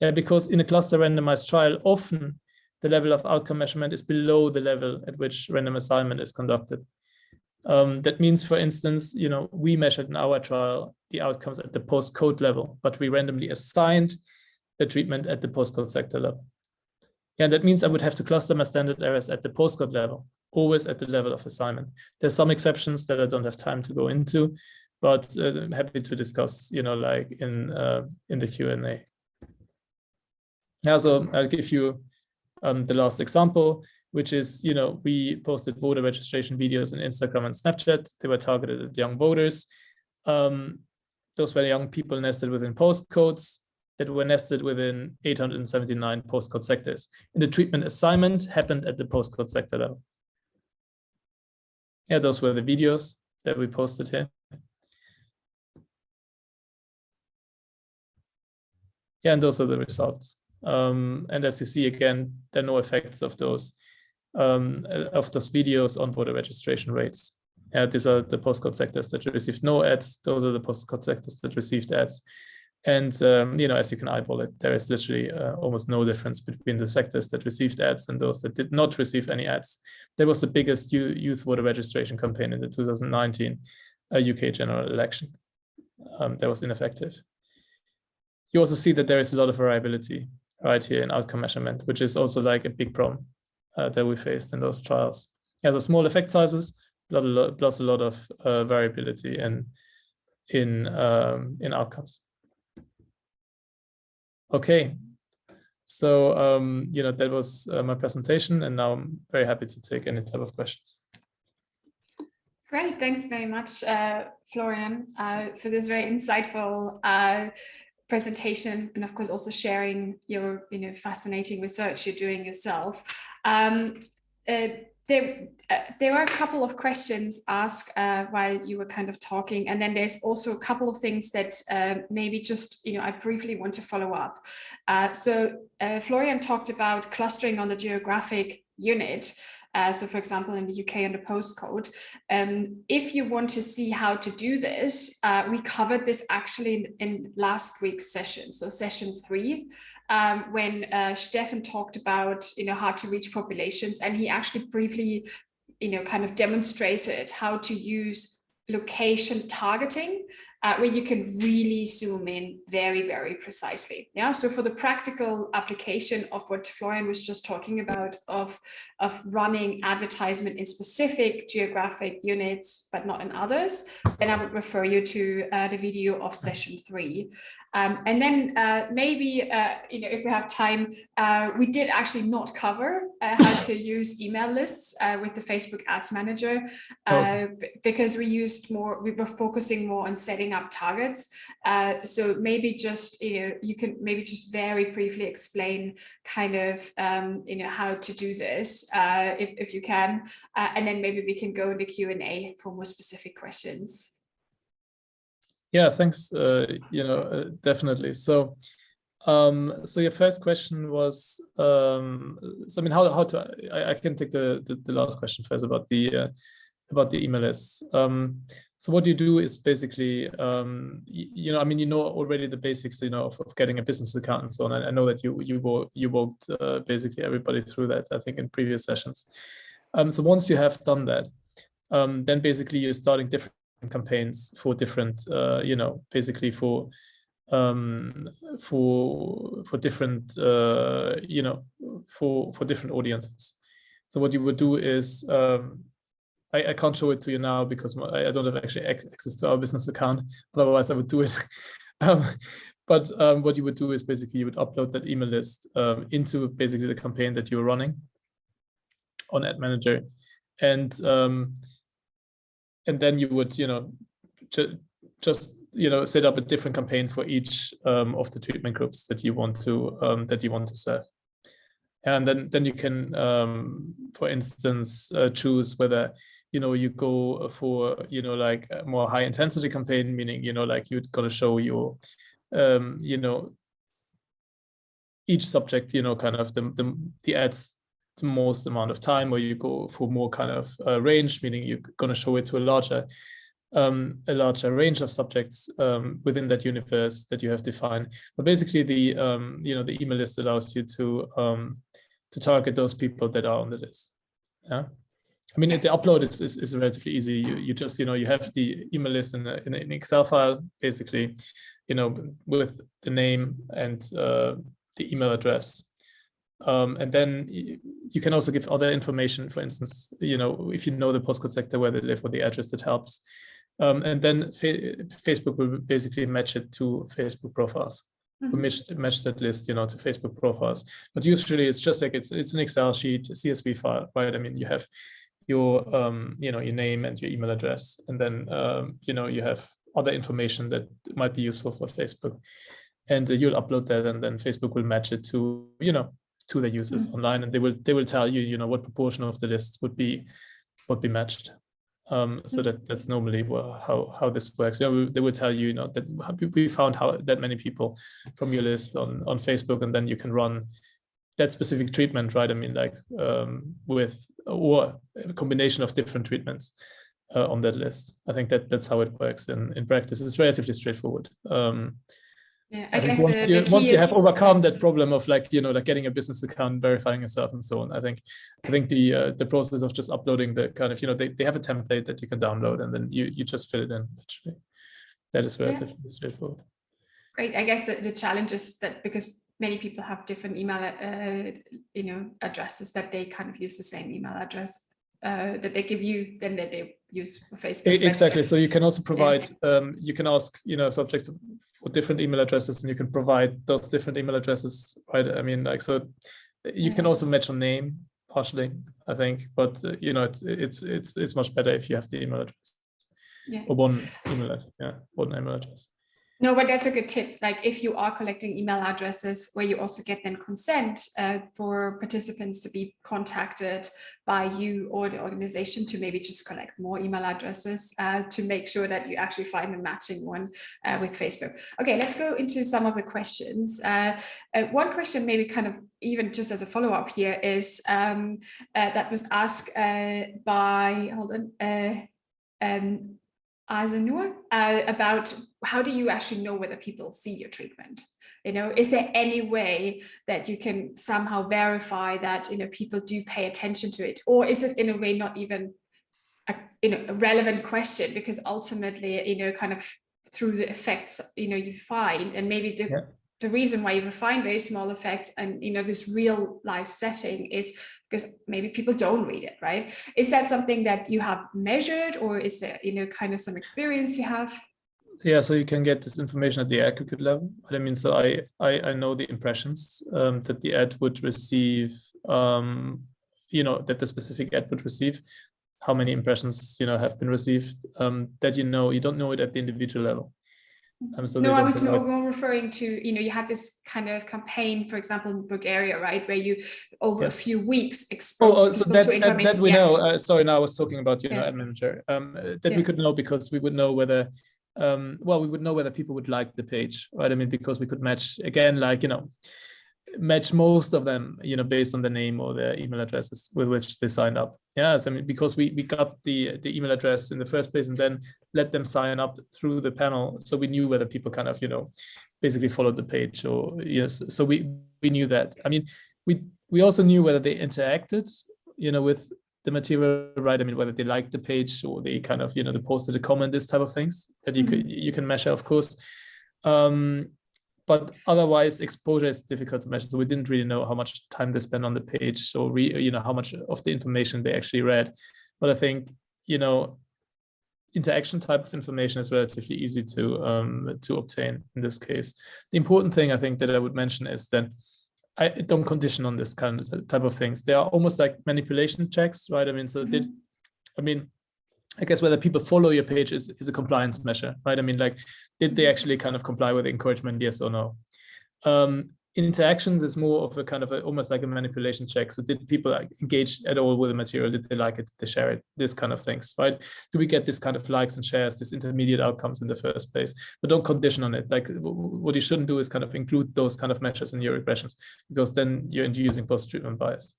Yeah, because in a cluster randomized trial, often the level of outcome measurement is below the level at which random assignment is conducted. That means, for instance, we measured in our trial the outcomes at the postcode level, but we randomly assigned the treatment at the postcode sector level. Yeah, that means I would have to cluster my standard errors at the postcode level, always at the level of assignment. There's some exceptions that I don't have time to go into, but I'm happy to discuss, like in the Q&A. Yeah, so I'll give you the last example, which is, we posted voter registration videos on Instagram and Snapchat. They were targeted at young voters. Those were young people nested within postcodes that were nested within 879 postcode sectors. And the treatment assignment happened at the postcode sector level. Yeah, those were the videos that we posted here. Yeah, and those are the results. And as you see, again, there are no effects of those videos on voter registration rates. These are the postcode sectors that received no ads. Those are the postcode sectors that received ads. And, as you can eyeball it, there is literally almost no difference between the sectors that received ads and those that did not receive any ads. That was the biggest youth voter registration campaign in the 2019 UK general election. That was ineffective. You also see that there is a lot of variability right here in outcome measurement, which is also like a big problem that we faced in those trials. Yeah, so small effect sizes, plus a lot of variability in outcomes. Okay, so that was my presentation, and now I'm very happy to take any type of questions. Great, thanks very much, Florian, for this very insightful presentation, and of course also sharing your fascinating research you're doing yourself. There are a couple of questions asked while you were kind of talking, and then there's also a couple of things that maybe just I briefly want to follow up. So Florian talked about clustering on the geographic unit. So for example, in the UK on the postcode, if you want to see how to do this, we covered this actually in last week's session. So session 3, when Stefan talked about, how to reach populations, and he actually briefly, kind of demonstrated how to use location targeting, where you can really zoom in very, very precisely. Yeah. So for the practical application of what Florian was just talking about, of running advertisement in specific geographic units, but not in others, then I would refer you to the video of session 3. And then maybe, if we have time, we did actually not cover how to use email lists with the Facebook Ads Manager, because we were focusing more on setting up targets. So maybe just, you can maybe just very briefly explain kind of, how to do this, if you can, and then maybe we can go into Q&A for more specific questions. Yeah, thanks. Definitely. So So your first question was, so I mean, how to, I can take the last question first about the email lists. So what you do is basically, you know, I mean, you know already the basics, you know, of getting a business account and so on. I know that you walked basically everybody through that, I think, in previous sessions. So once you have done that, then basically you're starting different campaigns for different, you know, basically for different, you know, for different audiences. So what you would do is, I can't show it to you now because I don't have actually access to our business account. Otherwise, I would do it. But what you would do is basically you would upload that email list into basically the campaign that you're running on Ad Manager, and then you would, you know, just you know, set up a different campaign for each of the treatment groups that you want to serve. And then you can, for instance, choose whether, you know, you go for, you know, like a more high intensity campaign, meaning, you know, like you're going to show your, you know, each subject, you know, kind of the ads the most amount of time, or you go for more kind of range, meaning you're going to show it to a larger range of subjects within that universe that you have defined. But basically, the you know, the email list allows you to target those people that are on the list. Yeah, I mean, the upload is relatively easy. You just, you know, you have the email list in an Excel file, basically, you know, with the name and the email address. And then you can also give other information, for instance, you know, if you know the postcode sector where they live or the address, that helps. And then Facebook will basically match it to Facebook profiles. Mm-hmm. Match that list, you know, to Facebook profiles. But usually it's just like it's an Excel sheet, a CSV file, right? I mean, you have your you know, your name and your email address, and then you know, you have other information that might be useful for Facebook, and you'll upload that, and then Facebook will match it to, you know, to the users online, and they will tell you, you know, what proportion of the list would be matched. So that's normally how this works. You know, they will tell you, you know, that we found that many people from your list on Facebook, and then you can run that specific treatment, right? I mean, like with or a combination of different treatments on that list. I think that's how it works in practice. It's relatively straightforward. Yeah, I guess once you have overcome that problem of, like, you know, like getting a business account, verifying yourself, and so on, I think the process of just uploading the kind of, you know, they have a template that you can download, and then you just fill it in. Actually, that is relatively straightforward. Great. I guess the challenge is that because many people have different email you know, addresses, that they kind of use the same email address that they give you, then that they use for Facebook. Exactly. So you can also provide, you can ask, you know, subjects for different email addresses, and you can provide those different email addresses, right? I mean, like, so you can also match on name partially, I think, but you know, it's much better if you have the email address. Or one email address. No, but that's a good tip. Like, if you are collecting email addresses, where you also get then consent for participants to be contacted by you or the organization to maybe just collect more email addresses to make sure that you actually find a matching one with Facebook. Okay, let's go into some of the questions. One question, maybe kind of even just as a follow-up here, is that was asked by, Azanur, about how do you actually know whether people see your treatment? You know, is there any way that you can somehow verify that, you know, people do pay attention to it, or is it in a way not even a relevant question, because ultimately, you know, kind of through the effects, you know, you find, and maybe the reason why you find very small effects and, you know, this real life setting is because maybe people don't read it, right? Is that something that you have measured, or is there, you know, kind of some experience you have? Yeah, so you can get this information at the aggregate level. I mean, so I know the impressions that the ad would receive, you know, that the specific ad would receive, how many impressions, you know, have been received, that, you know, you don't know it at the individual level. So no, I was more referring to, you know, you had this kind of campaign, for example, in Bulgaria, right, where you over a few weeks exposed people to information. That we know. Sorry, now I was talking about, you know, Ad Manager. That we could know because we would know whether well, we would know whether people would like the page, right? I mean, because we could match, again, like, match most of them, based on the name or their email addresses with which they signed up. Yes, I mean, because we got the email address in the first place and then let them sign up through the panel. So we knew whether people kind of, basically followed the page or, yes. So we knew that. I mean, we also knew whether they interacted, with the material, right? I mean, whether they liked the page or they kind of, they posted a comment, this type of things that you can measure, of course. But otherwise, exposure is difficult to measure. So we didn't really know how much time they spent on the page, or how much of the information they actually read. But I think, interaction type of information is relatively easy to obtain in this case. The important thing I think that I would mention is that I don't condition on this kind of type of things. They are almost like manipulation checks, right? I mean, so I guess whether people follow your page is a compliance measure, right? I mean, like, did they actually kind of comply with the encouragement, yes or no? In interactions, it's more of a kind of almost like a manipulation check. So did people engage at all with the material? Did they like it? Did they share it? This kind of things, right? Do we get this kind of likes and shares, this intermediate outcomes in the first place? But don't condition on it. Like, what you shouldn't do is kind of include those kind of measures in your regressions, because then you're inducing post-treatment bias.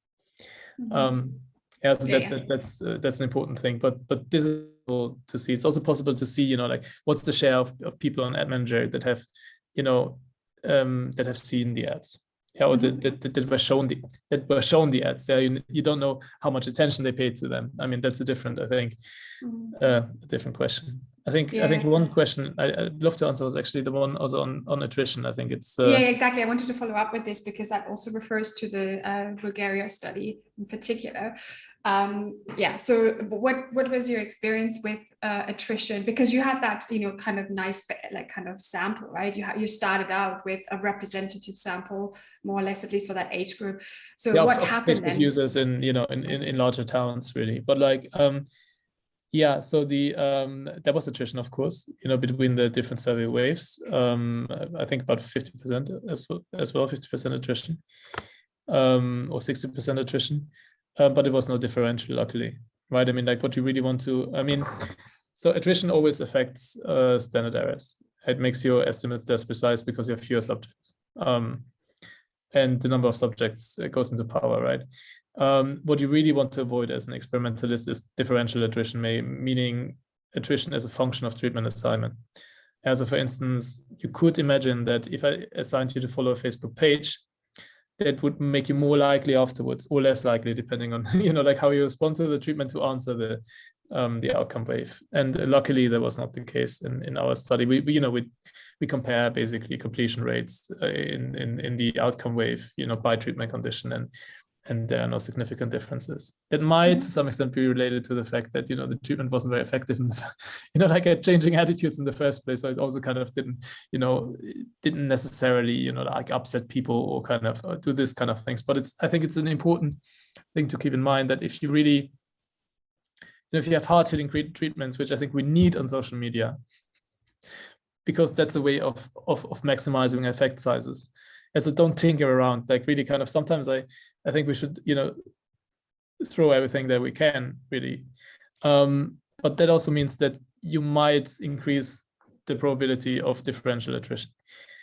Yeah, so that's an important thing, but this is possible to see. It's also possible to see, like, what's the share of people on Ad Manager that have, that have seen the ads, or that were shown the ads. Yeah, you don't know how much attention they paid to them. I mean, that's a different, I think, a different question. I think one question I'd love to answer was actually the one also on attrition. I think it's yeah, exactly. I wanted to follow up with this because that also refers to the Bulgaria study in particular. So what was your experience with attrition? Because you had that, kind of nice, like, kind of sample, right? You started out with a representative sample, more or less, at least for that age group. So what happened then? Users in larger towns, really, but like. Yeah, so there was attrition, of course, between the different survey waves. I think about 50% as well, 50% attrition, or 60% attrition, but it was no differential, luckily, right? I mean, like, what you really want to, so attrition always affects standard errors. It makes your estimates less precise because you have fewer subjects, and the number of subjects goes into power, right? What you really want to avoid as an experimentalist is differential attrition, meaning attrition as a function of treatment assignment. So for instance, you could imagine that if I assigned you to follow a Facebook page, that would make you more likely afterwards, or less likely, depending on like how you respond to the treatment, to answer the outcome wave. And luckily, that was not the case in our study. We compare basically completion rates in the outcome wave, by treatment condition, and there are no significant differences. That might, to some extent, be related to the fact that, the treatment wasn't very effective in like at changing attitudes in the first place. So it also kind of didn't necessarily, like upset people or kind of do this kind of things. But I think it's an important thing to keep in mind that if you really, if you have hard-hitting treatments, which I think we need on social media, because that's a way of maximizing effect sizes. And so don't tinker around, like, really kind of, sometimes I think we should, throw everything that we can, really. But that also means that you might increase the probability of differential attrition.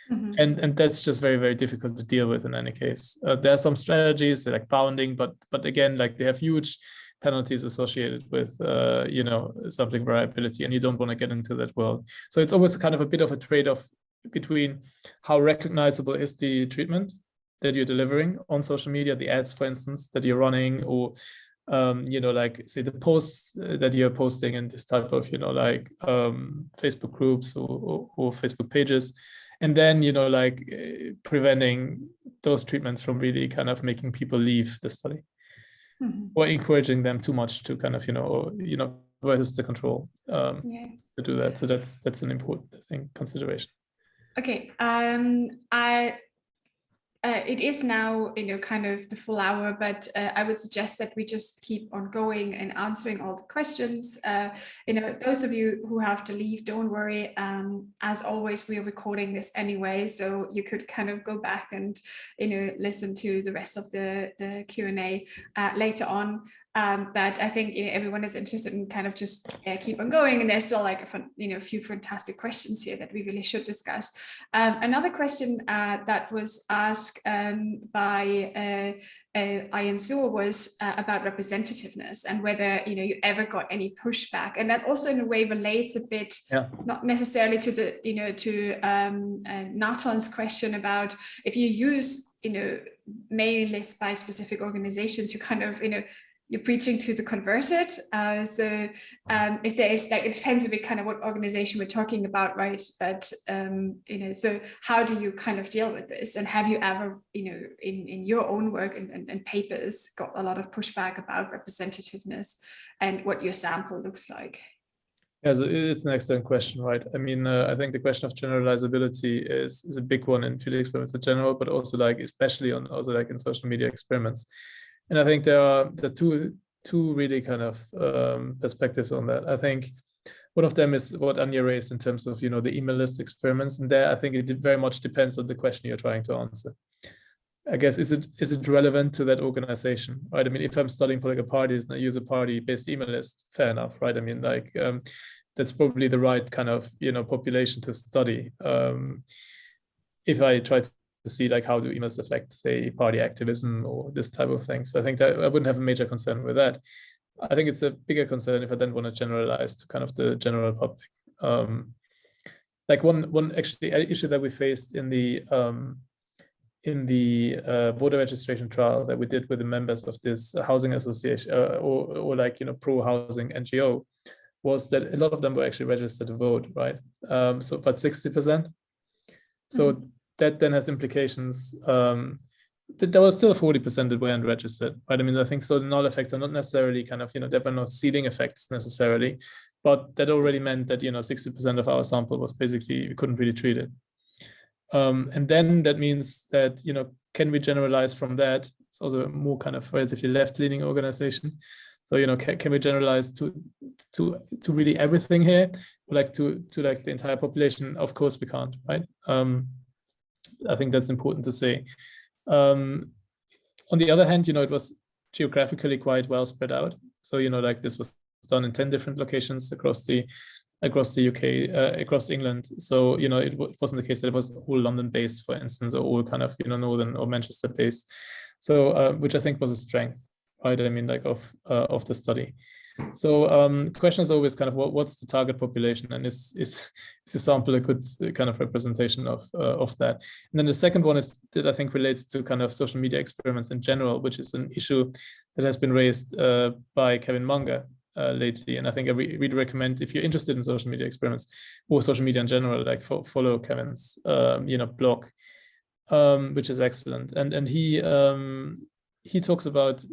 And that's just very, very difficult to deal with in any case. There are some strategies like bounding, but again, like, they have huge penalties associated with, sampling variability, and you don't want to get into that world. So it's always kind of a bit of a trade-off between how recognizable is the treatment that you're delivering on social media, the ads, for instance, that you're running, or like, say, the posts that you're posting in this type of Facebook groups or Facebook pages, and then like preventing those treatments from really kind of making people leave the study, or encouraging them too much to kind of versus the control to do that. So that's an important, I think, consideration. Okay, it is now, kind of the full hour, but I would suggest that we just keep on going and answering all the questions. Those of you who have to leave, don't worry. As always, we are recording this anyway, so you could kind of go back and, listen to the rest of the Q&A later on. But I think everyone is interested in kind of just keep on going, and there's still like a few fantastic questions here that we really should discuss. Another question that was asked by Ian Sewer was about representativeness and whether you ever got any pushback, and that also in a way relates a bit, not necessarily to the Nathan's question about if you use mailing lists by specific organizations, you kind of you're preaching to the converted. So if there is it depends a bit kind of what organization we're talking about, right? But so how do you kind of deal with this? And have you ever, in your own work and papers, got a lot of pushback about representativeness and what your sample looks like? Yeah, so it's an excellent question, right? I mean, I think the question of generalizability is a big one in field experiments in general, but also especially in social media experiments. And I think there are the two really kind of perspectives on that. I think one of them is what Anja raised in terms of the email list experiments, and there I think it very much depends on the question you're trying to answer. I guess is it relevant to that organization, right? I mean, if I'm studying political parties and I use a party-based email list, fair enough, right? I mean, that's probably the right kind of population to study. If I try to see how do emails affect, say, party activism or this type of things, I think that I wouldn't have a major concern with that. I think it's a bigger concern if I then want to generalize to kind of the general public. One actually issue that we faced in the voter registration trial that we did with the members of this housing association or pro-housing NGO was that a lot of them were actually registered to vote, right? So about 60%. So that then has implications. There was still 40% that weren't registered, right? I mean, I think so the null effects are not necessarily kind of, there were no ceiling effects necessarily, but that already meant that, 60% of our sample was basically, we couldn't really treat it. And then that means that, can we generalize from that? It's also a more kind of relatively left-leaning organization. So, can we generalize to really everything here, to the entire population? Of course we can't, right? I think that's important to say. On the other hand, it was geographically quite well spread out. So, this was done in 10 different locations across the UK, across England. So, it wasn't the case that it was all London-based, for instance, or all kind of, Northern or Manchester-based. So, which I think was a strength, right? I mean, of the study. So the question is always kind of what's the target population, and is the sample a good kind of representation of that? And then the second one is that I think relates to kind of social media experiments in general, which is an issue that has been raised by Kevin Munger lately. And I think I really recommend, if you're interested in social media experiments or social media in general, follow Kevin's blog, which is excellent. And he talks about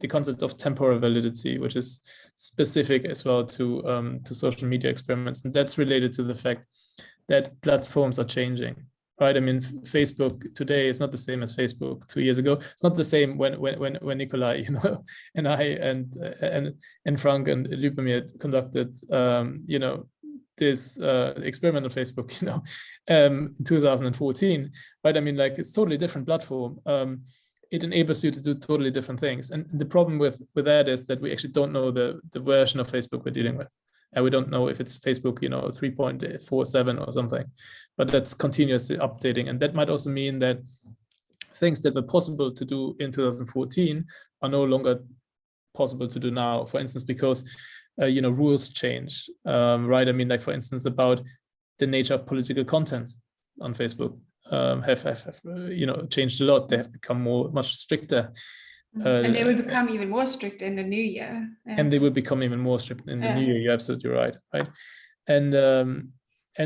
the concept of temporal validity, which is specific as well to social media experiments. And that's related to the fact that platforms are changing, right? I mean, Facebook today is not the same as Facebook 2 years ago. It's not the same when Nikolai, and I and Frank and Lupemir conducted, this experiment on Facebook, in 2014, right? I mean, it's totally different platform. It enables you to do totally different things. And the problem with that is that we actually don't know the version of Facebook we're dealing with. And we don't know if it's Facebook, 3.47 or something, but that's continuously updating. And that might also mean that things that were possible to do in 2014 are no longer possible to do now. For instance, because, rules change, right? I mean, for instance, about the nature of political content on Facebook. Have changed a lot. They have become much stricter, and they will become even more strict in the new year. And they will become even more strict in the new year. You're absolutely right, and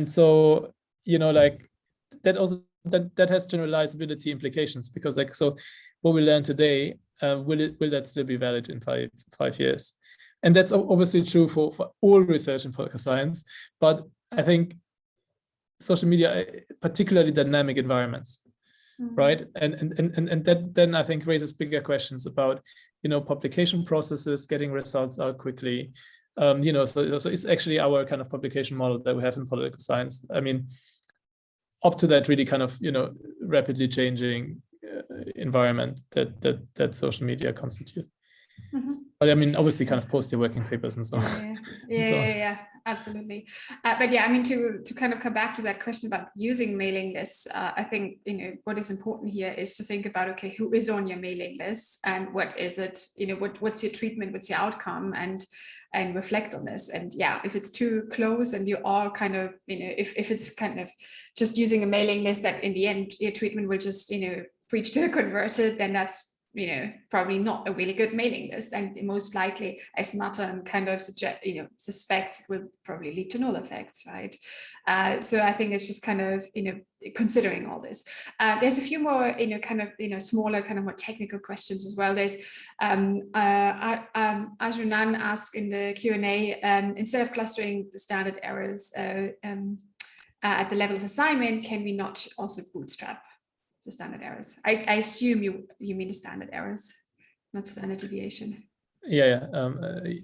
so that also that has generalizability implications, because so what we learn today, will that still be valid in five years? And that's obviously true for all research in political science, but I think social media, particularly dynamic environments, right? And that then I think raises bigger questions about, publication processes, getting results out quickly. So it's actually our kind of publication model that we have in political science. I mean, up to that really kind of, rapidly changing environment that social media constitute. But I mean, obviously, kind of post your working papers and so on. Yeah, absolutely. But yeah, I mean, to kind of come back to that question about using mailing lists, I think, you know, what is important here is to think about, okay, who is on your mailing list and what is it, you know, what's your treatment, what's your outcome, and reflect on this. And yeah, if it's too close and you are kind of, you know, if it's kind of just using a mailing list that in the end your treatment will just, you know, preach to a converted, then that's, you know, probably not a really good mailing list, and most likely, as Martin kind of suspects, will probably lead to null effects, right? So I think it's just kind of, you know, considering all this. There's a few more, you know, kind of, you know, smaller, kind of more technical questions as well. There's Ajunan asked in the Q&A, instead of clustering the standard errors at the level of assignment, can we not also bootstrap the standard errors? I assume you mean the standard errors, not standard deviation. Yeah.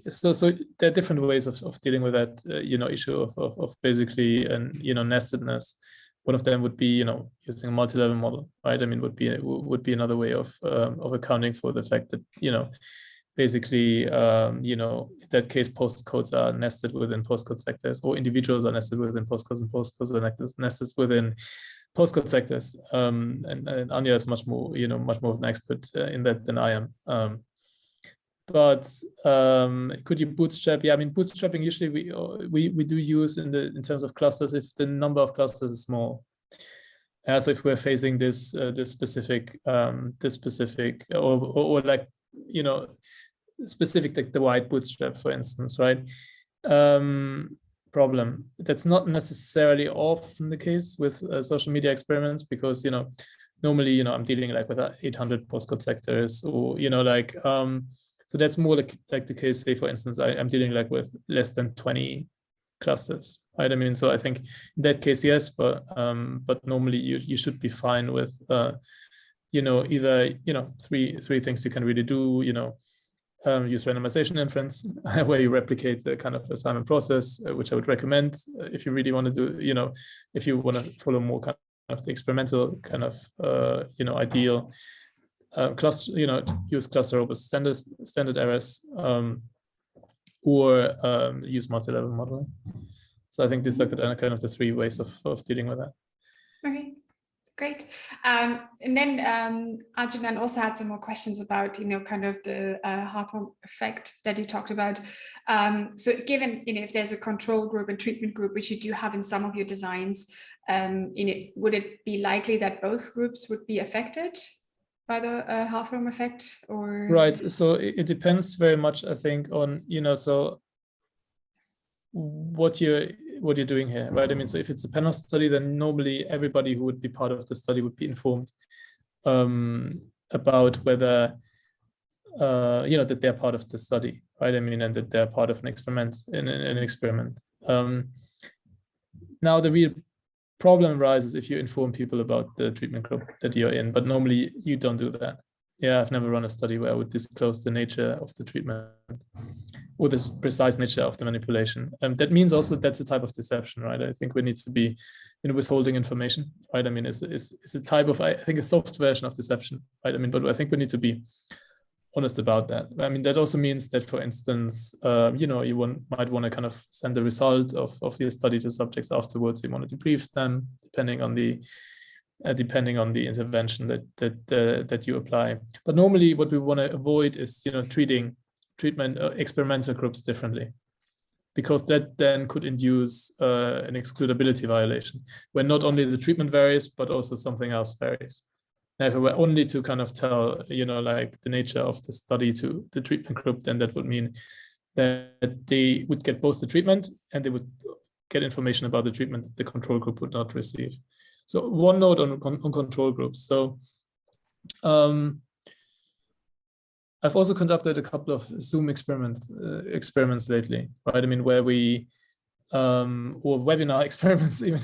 So there are different ways of dealing with that, you know, issue of basically, and you know, nestedness. One of them would be, you know, using a multi-level model, right? I mean, would be another way of accounting for the fact that, you know, basically, you know, in that case, postcodes are nested within postcode sectors, or individuals are nested within postcodes, and postcodes are nested within postcode sectors. And Anya is much more of an expert in that than I am. But could you bootstrap? Yeah, I mean, bootstrapping usually we do use in terms of clusters if the number of clusters is small. So if we're facing this specific or like, you know, specific, like the wide bootstrap, for instance, right? Problem. That's not necessarily often the case with social media experiments, because, you know, normally, you know, I'm dealing like with 800 postcode sectors, or, you know, like, so that's more like the case, say, for instance, I'm dealing like with less than 20 clusters, right? I mean, so I think in that case, yes, but normally you should be fine with, you know, either, you know, three things you can really do, you know, use randomization inference, where you replicate the kind of assignment process, which I would recommend if you really want to do, you know, if you want to follow more kind of the experimental kind of, you know, ideal cluster, you know, use cluster robust standard errors, or use multi-level modeling. So I think these are kind of the three ways of dealing with that. Okay. Great. And then Arjunan also had some more questions about, you know, kind of the Hawthorn effect that you talked about. So given, you know, if there's a control group and treatment group, which you do have in some of your designs, would it be likely that both groups would be affected by the Hawthorn effect? Or right? So it depends very much, I think, on, you know, so what you're doing here, right? I mean, so if it's a panel study, then normally everybody who would be part of the study would be informed about whether, you know, that they're part of the study, right? I mean, and that they're part of an experiment, now the real problem arises if you inform people about the treatment group that you're in, but normally you don't do that. Yeah, I've never run a study where I would disclose the nature of the treatment or the precise nature of the manipulation. That means also that's a type of deception, right? I think we need to be, you know, withholding information, right? I mean, it's a type of, I think, a soft version of deception, right? I mean, but I think we need to be honest about that. I mean, that also means that, for instance, you know, you might want to kind of send the result of your study to subjects afterwards. You want to debrief them depending on the intervention that you apply. But normally what we want to avoid is, you know, treating experimental groups differently, because that then could induce an excludability violation, where not only the treatment varies, but also something else varies. Now, if we were only to kind of tell, you know, like the nature of the study to the treatment group, then that would mean that they would get both the treatment and they would get information about the treatment that the control group would not receive. So one note on control groups. So I've also conducted a couple of Zoom experiments lately, right? I mean, where we, or webinar experiments even,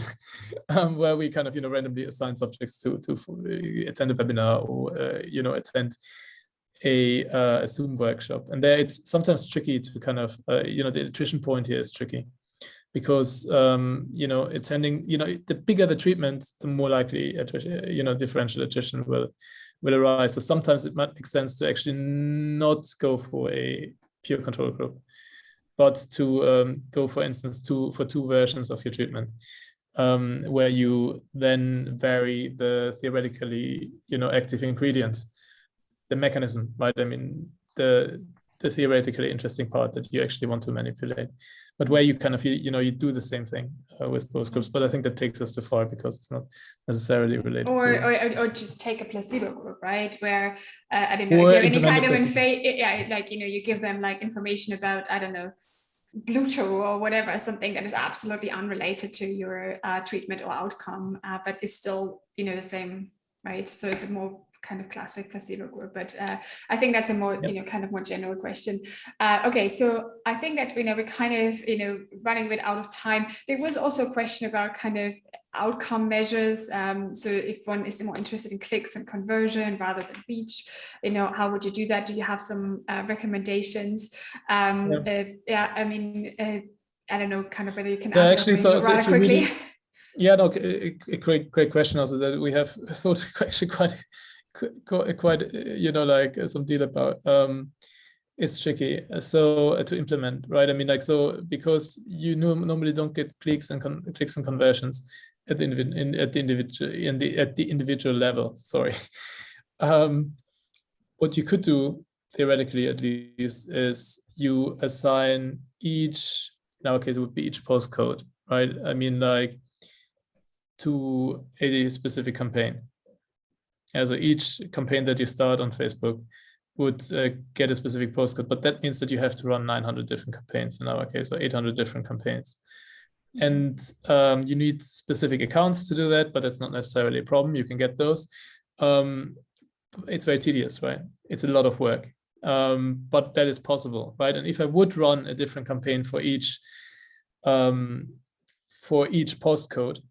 where we kind of, you know, randomly assign subjects to attend a webinar or, you know, attend a Zoom workshop. And there it's sometimes tricky to kind of, you know, the attrition point here is tricky. Because you know, attending, you know, the bigger the treatment, the more likely attrition, you know, differential attrition will will arise. So sometimes it might make sense to actually not go for a pure control group, but to go, for instance, for two versions of your treatment, where you then vary the theoretically, active ingredient, the mechanism, right? I mean, the theoretically interesting part that you actually want to manipulate, but where you kind of, you do the same thing with both groups. But I think that takes us too far because it's not necessarily related or just take a placebo group, right? Where I don't know if you have any kind of like, you give them like information about, I don't know, Bluetooth or whatever, something that is absolutely unrelated to your treatment or outcome, but is still, the same, right? So it's a more kind of classic placebo group, but I think that's a more, kind of more general question. Okay, so I think that, we're kind of, running a bit out of time. There was also a question about kind of outcome measures. So if one is more interested in clicks and conversion rather than reach, how would you do that? Do you have some recommendations? I mean, I don't know, kind of whether you can answer actually, so rather quickly. Really, a great question also that we have thought actually quite like some deal about. It's tricky to implement, right? I mean, like, so because you normally don't get clicks and conversions at the individual level. Sorry. What you could do theoretically, at least, is you assign each, in our case it would be each postcode, right? I mean, like, to a specific campaign. So each campaign that you start on Facebook would get a specific postcode, but that means that you have to run 900 different campaigns in our case, or 800 different campaigns. And you need specific accounts to do that, but that's not necessarily a problem. You can get those. It's very tedious, right? It's a lot of work, but that is possible, right? And if I would run a different campaign for each postcode,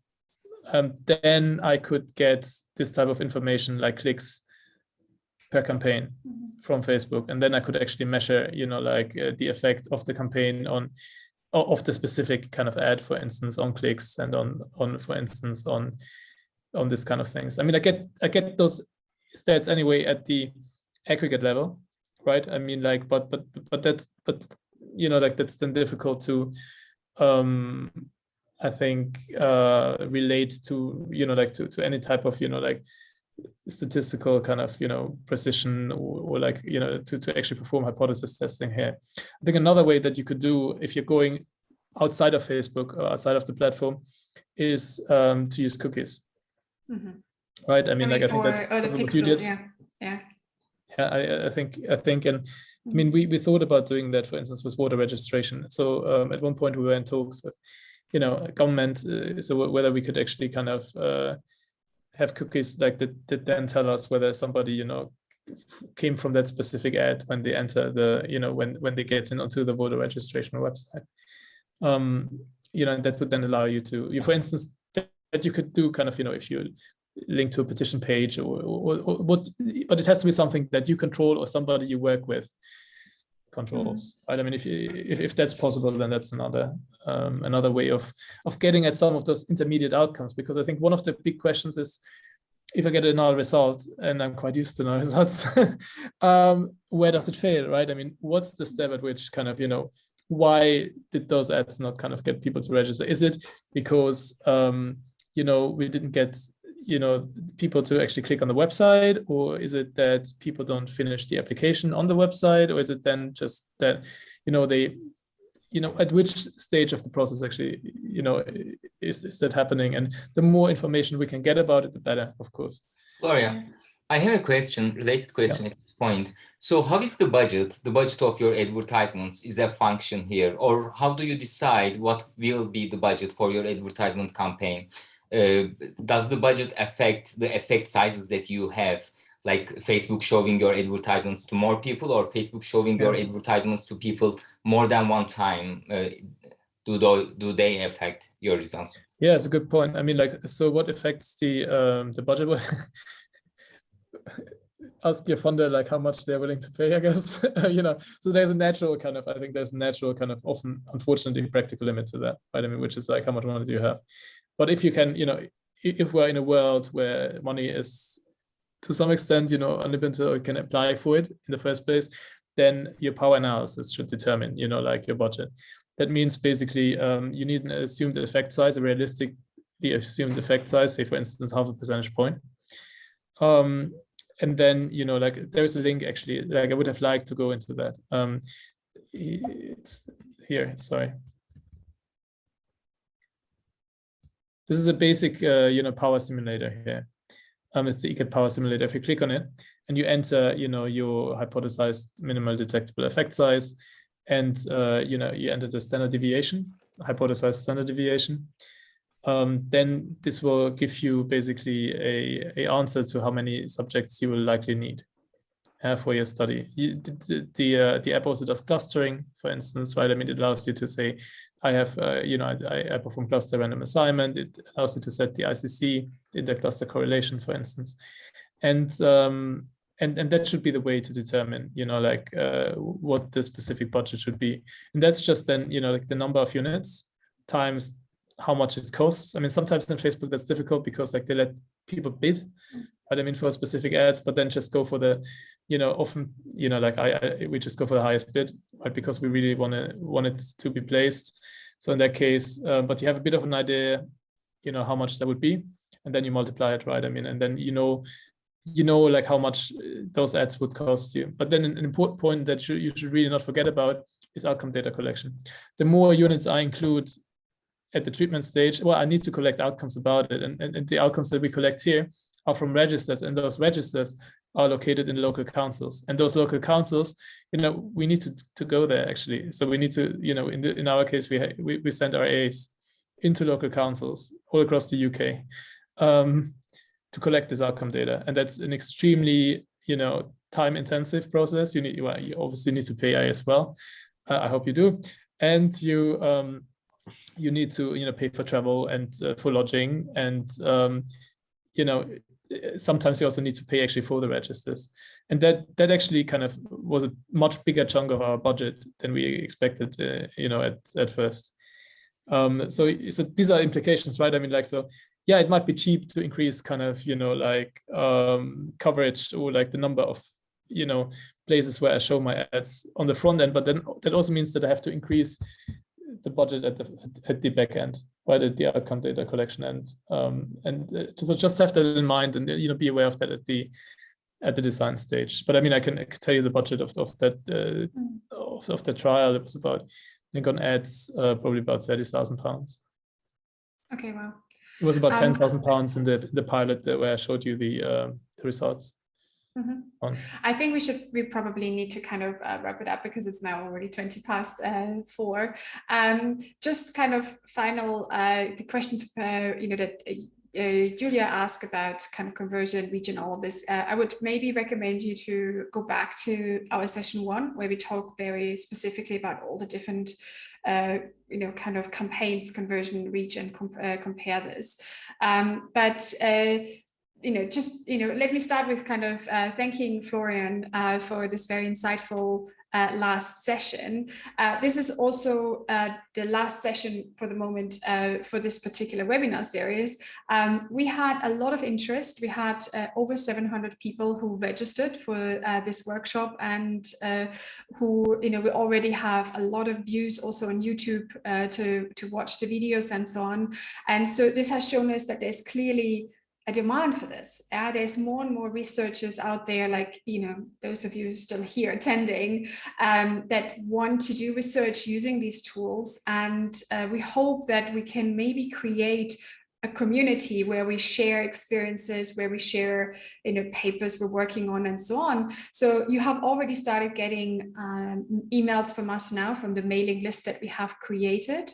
then I could get this type of information like clicks per campaign from Facebook, and then I could actually measure, the effect of the campaign of the specific kind of ad, for instance, on clicks and on for instance on this kind of things. I mean, I get those stats anyway at the aggregate level, right? I mean, like, but that's that's then difficult to I think relate to to any type of statistical kind of precision or to actually perform hypothesis testing here. I think another way that you could do if you're going outside of Facebook or outside of the platform is to use cookies, right? I think that's the pixel, I think and I mean we thought about doing that, for instance, with voter registration. So at one point we were in talks with government, so whether we could actually kind of have cookies like that then tell us whether somebody came from that specific ad when they enter the when they get in onto the voter registration website. That would then allow you to, for instance, that you could do kind of if you link to a petition page or what, but it has to be something that you control or somebody you work with controls, right? I mean, if that's possible, then that's another way of getting at some of those intermediate outcomes, because I think one of the big questions is, if I get a null result, and I'm quite used to null results, where does it fail, right? I mean, what's the step at which kind of why did those ads not kind of get people to register? Is it because we didn't get people to actually click on the website, or is it that people don't finish the application on the website, or is it then just that they at which stage of the process actually is that happening? And the more information we can get about it, the better, of course. Gloria, I have a related question at this point. So how is the budget of your advertisements is a function here, or how do you decide what will be the budget for your advertisement campaign? Does the budget affect the effect sizes that you have, like Facebook showing your advertisements to more people, or Facebook showing your advertisements to people more than one time? Do they affect your results? Yeah, it's a good point. I mean, like, so what affects the budget? Ask your funder like how much they're willing to pay, I guess. So there's a natural kind of, I think there's a natural kind of often, unfortunately, practical limit to that, right? I mean, which is like, how much money do you have? But if you can, if we're in a world where money is to some extent, you know, unlimited can apply for it in the first place, then your power analysis should determine, you know, like your budget. That means basically you need an assumed effect size, a realistically assumed effect size, say for instance, 0.5 percentage point. And then, you know, like there's a link actually, like I would have liked to go into that. It's here, sorry. This is a basic, you know, power simulator here. It's the ECAT power simulator. If you click on it and you enter, you know, your hypothesized minimal detectable effect size, and you know, you enter the standard deviation, hypothesized standard deviation, then this will give you basically a answer to how many subjects you will likely need for your study. The app also does clustering, for instance, right? I mean, it allows you to say, I have, you know, I perform cluster random assignment. It allows you to set the ICC, the intercluster correlation, for instance, and that should be the way to determine, you know, like what the specific budget should be. And that's just then, you know, like the number of units times how much it costs. I mean, sometimes in Facebook that's difficult because like they let people bid, but I mean for specific ads, but then just go for the, you know, often, you know, like we just go for the highest bid, right? Because we really want it to be placed. So in that case, but you have a bit of an idea, you know, how much that would be, and then you multiply it, right? I mean, and then you know like how much those ads would cost you. But then an important point that you should really not forget about is outcome data collection. The more units I include at the treatment stage, well, I need to collect outcomes about it, and the outcomes that we collect here are from registers, and those registers are located in local councils, and those local councils, you know, we need to go there actually. So we need to, you know, in our case, we send our AAs into local councils all across the UK to collect this outcome data, and that's an extremely, you know, time-intensive process. You obviously need to pay as well. I hope you do, and you need to, you know, pay for travel and for lodging, and you know, sometimes you also need to pay actually for the registers, and that actually kind of was a much bigger chunk of our budget than we expected, you know, at first. So these are implications, right? I mean, like, so yeah, it might be cheap to increase kind of, you know, like coverage or like the number of, you know, places where I show my ads on the front end, but then that also means that I have to increase the budget at the back end, right, at the outcome data collection end, so just have that in mind, and you know, be aware of that at the design stage. But I mean, I can tell you the budget of the trial. It was about, I think on ads, probably about £30,000. Okay, wow. It was about £10,000 in the pilot where I showed you the results. Mm-hmm. I think we probably need to kind of wrap it up because it's now already 4:20. Just kind of final the questions you know, that Julia asked about kind of conversion, reach, and all of this. I would maybe recommend you to go back to our session 1 where we talk very specifically about all the different you know, kind of campaigns, conversion, reach, and compare this. You know, just, you know, let me start with kind of thanking Florian for this very insightful last session. This is also the last session for the moment for this particular webinar series. We had a lot of interest. We had over 700 people who registered for this workshop, and who, you know, we already have a lot of views also on YouTube to watch the videos and so on. And so this has shown us that there's clearly a demand for this. There's more and more researchers out there, like, you know, those of you still here attending, that want to do research using these tools. And we hope that we can maybe create a community where we share experiences, where we share, you know, papers we're working on and so on. So you have already started getting emails from us now from the mailing list that we have created,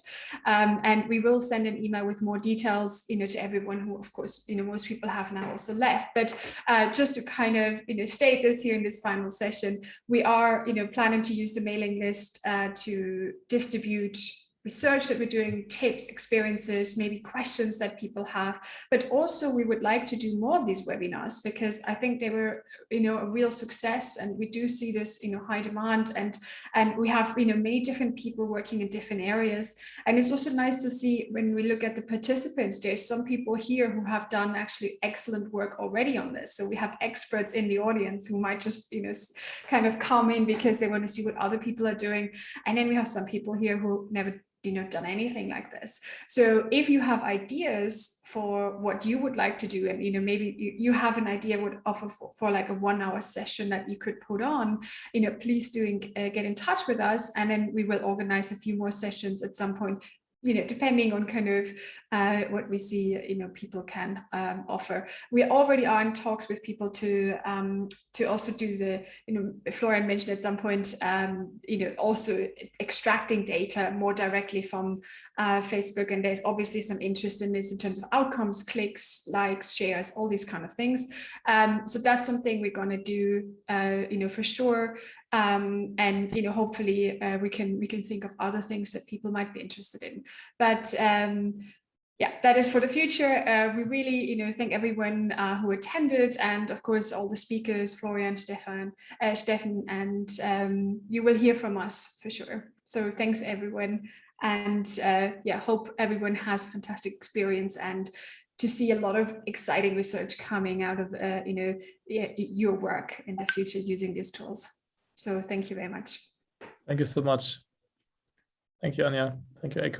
and we will send an email with more details, you know, to everyone who, of course, you know, most people have now also left. But just to kind of, you know, state this here in this final session, we are, you know, planning to use the mailing list to distribute research that we're doing, tips, experiences, maybe questions that people have. But also we would like to do more of these webinars, because I think they were, a real success, and we do see this, high demand, and we have, many different people working in different areas. And it's also nice to see when we look at the participants, there's some people here who have done actually excellent work already on this. So we have experts in the audience who might just, kind of come in because they want to see what other people are doing. And then we have some people here who never done anything like this. So if you have ideas for what you would like to do, and maybe you have an idea would offer for like a 1-hour session that you could put on, please do get in touch with us, and then we will organize a few more sessions at some point, depending on kind of what we see, people can offer. We already are in talks with people to also do the, Florian mentioned at some point, also extracting data more directly from Facebook. And there's obviously some interest in this in terms of outcomes, clicks, likes, shares, all these kind of things. So that's something we're going to do, for sure. And hopefully we can think of other things that people might be interested in. But yeah, that is for the future. We really, thank everyone who attended, and of course all the speakers, Florian, Stefan, and you will hear from us for sure. So thanks everyone, and yeah, hope everyone has a fantastic experience, and to see a lot of exciting research coming out of your work in the future using these tools. So thank you very much. Thank you so much. Thank you, Anja. Thank you, Eiko.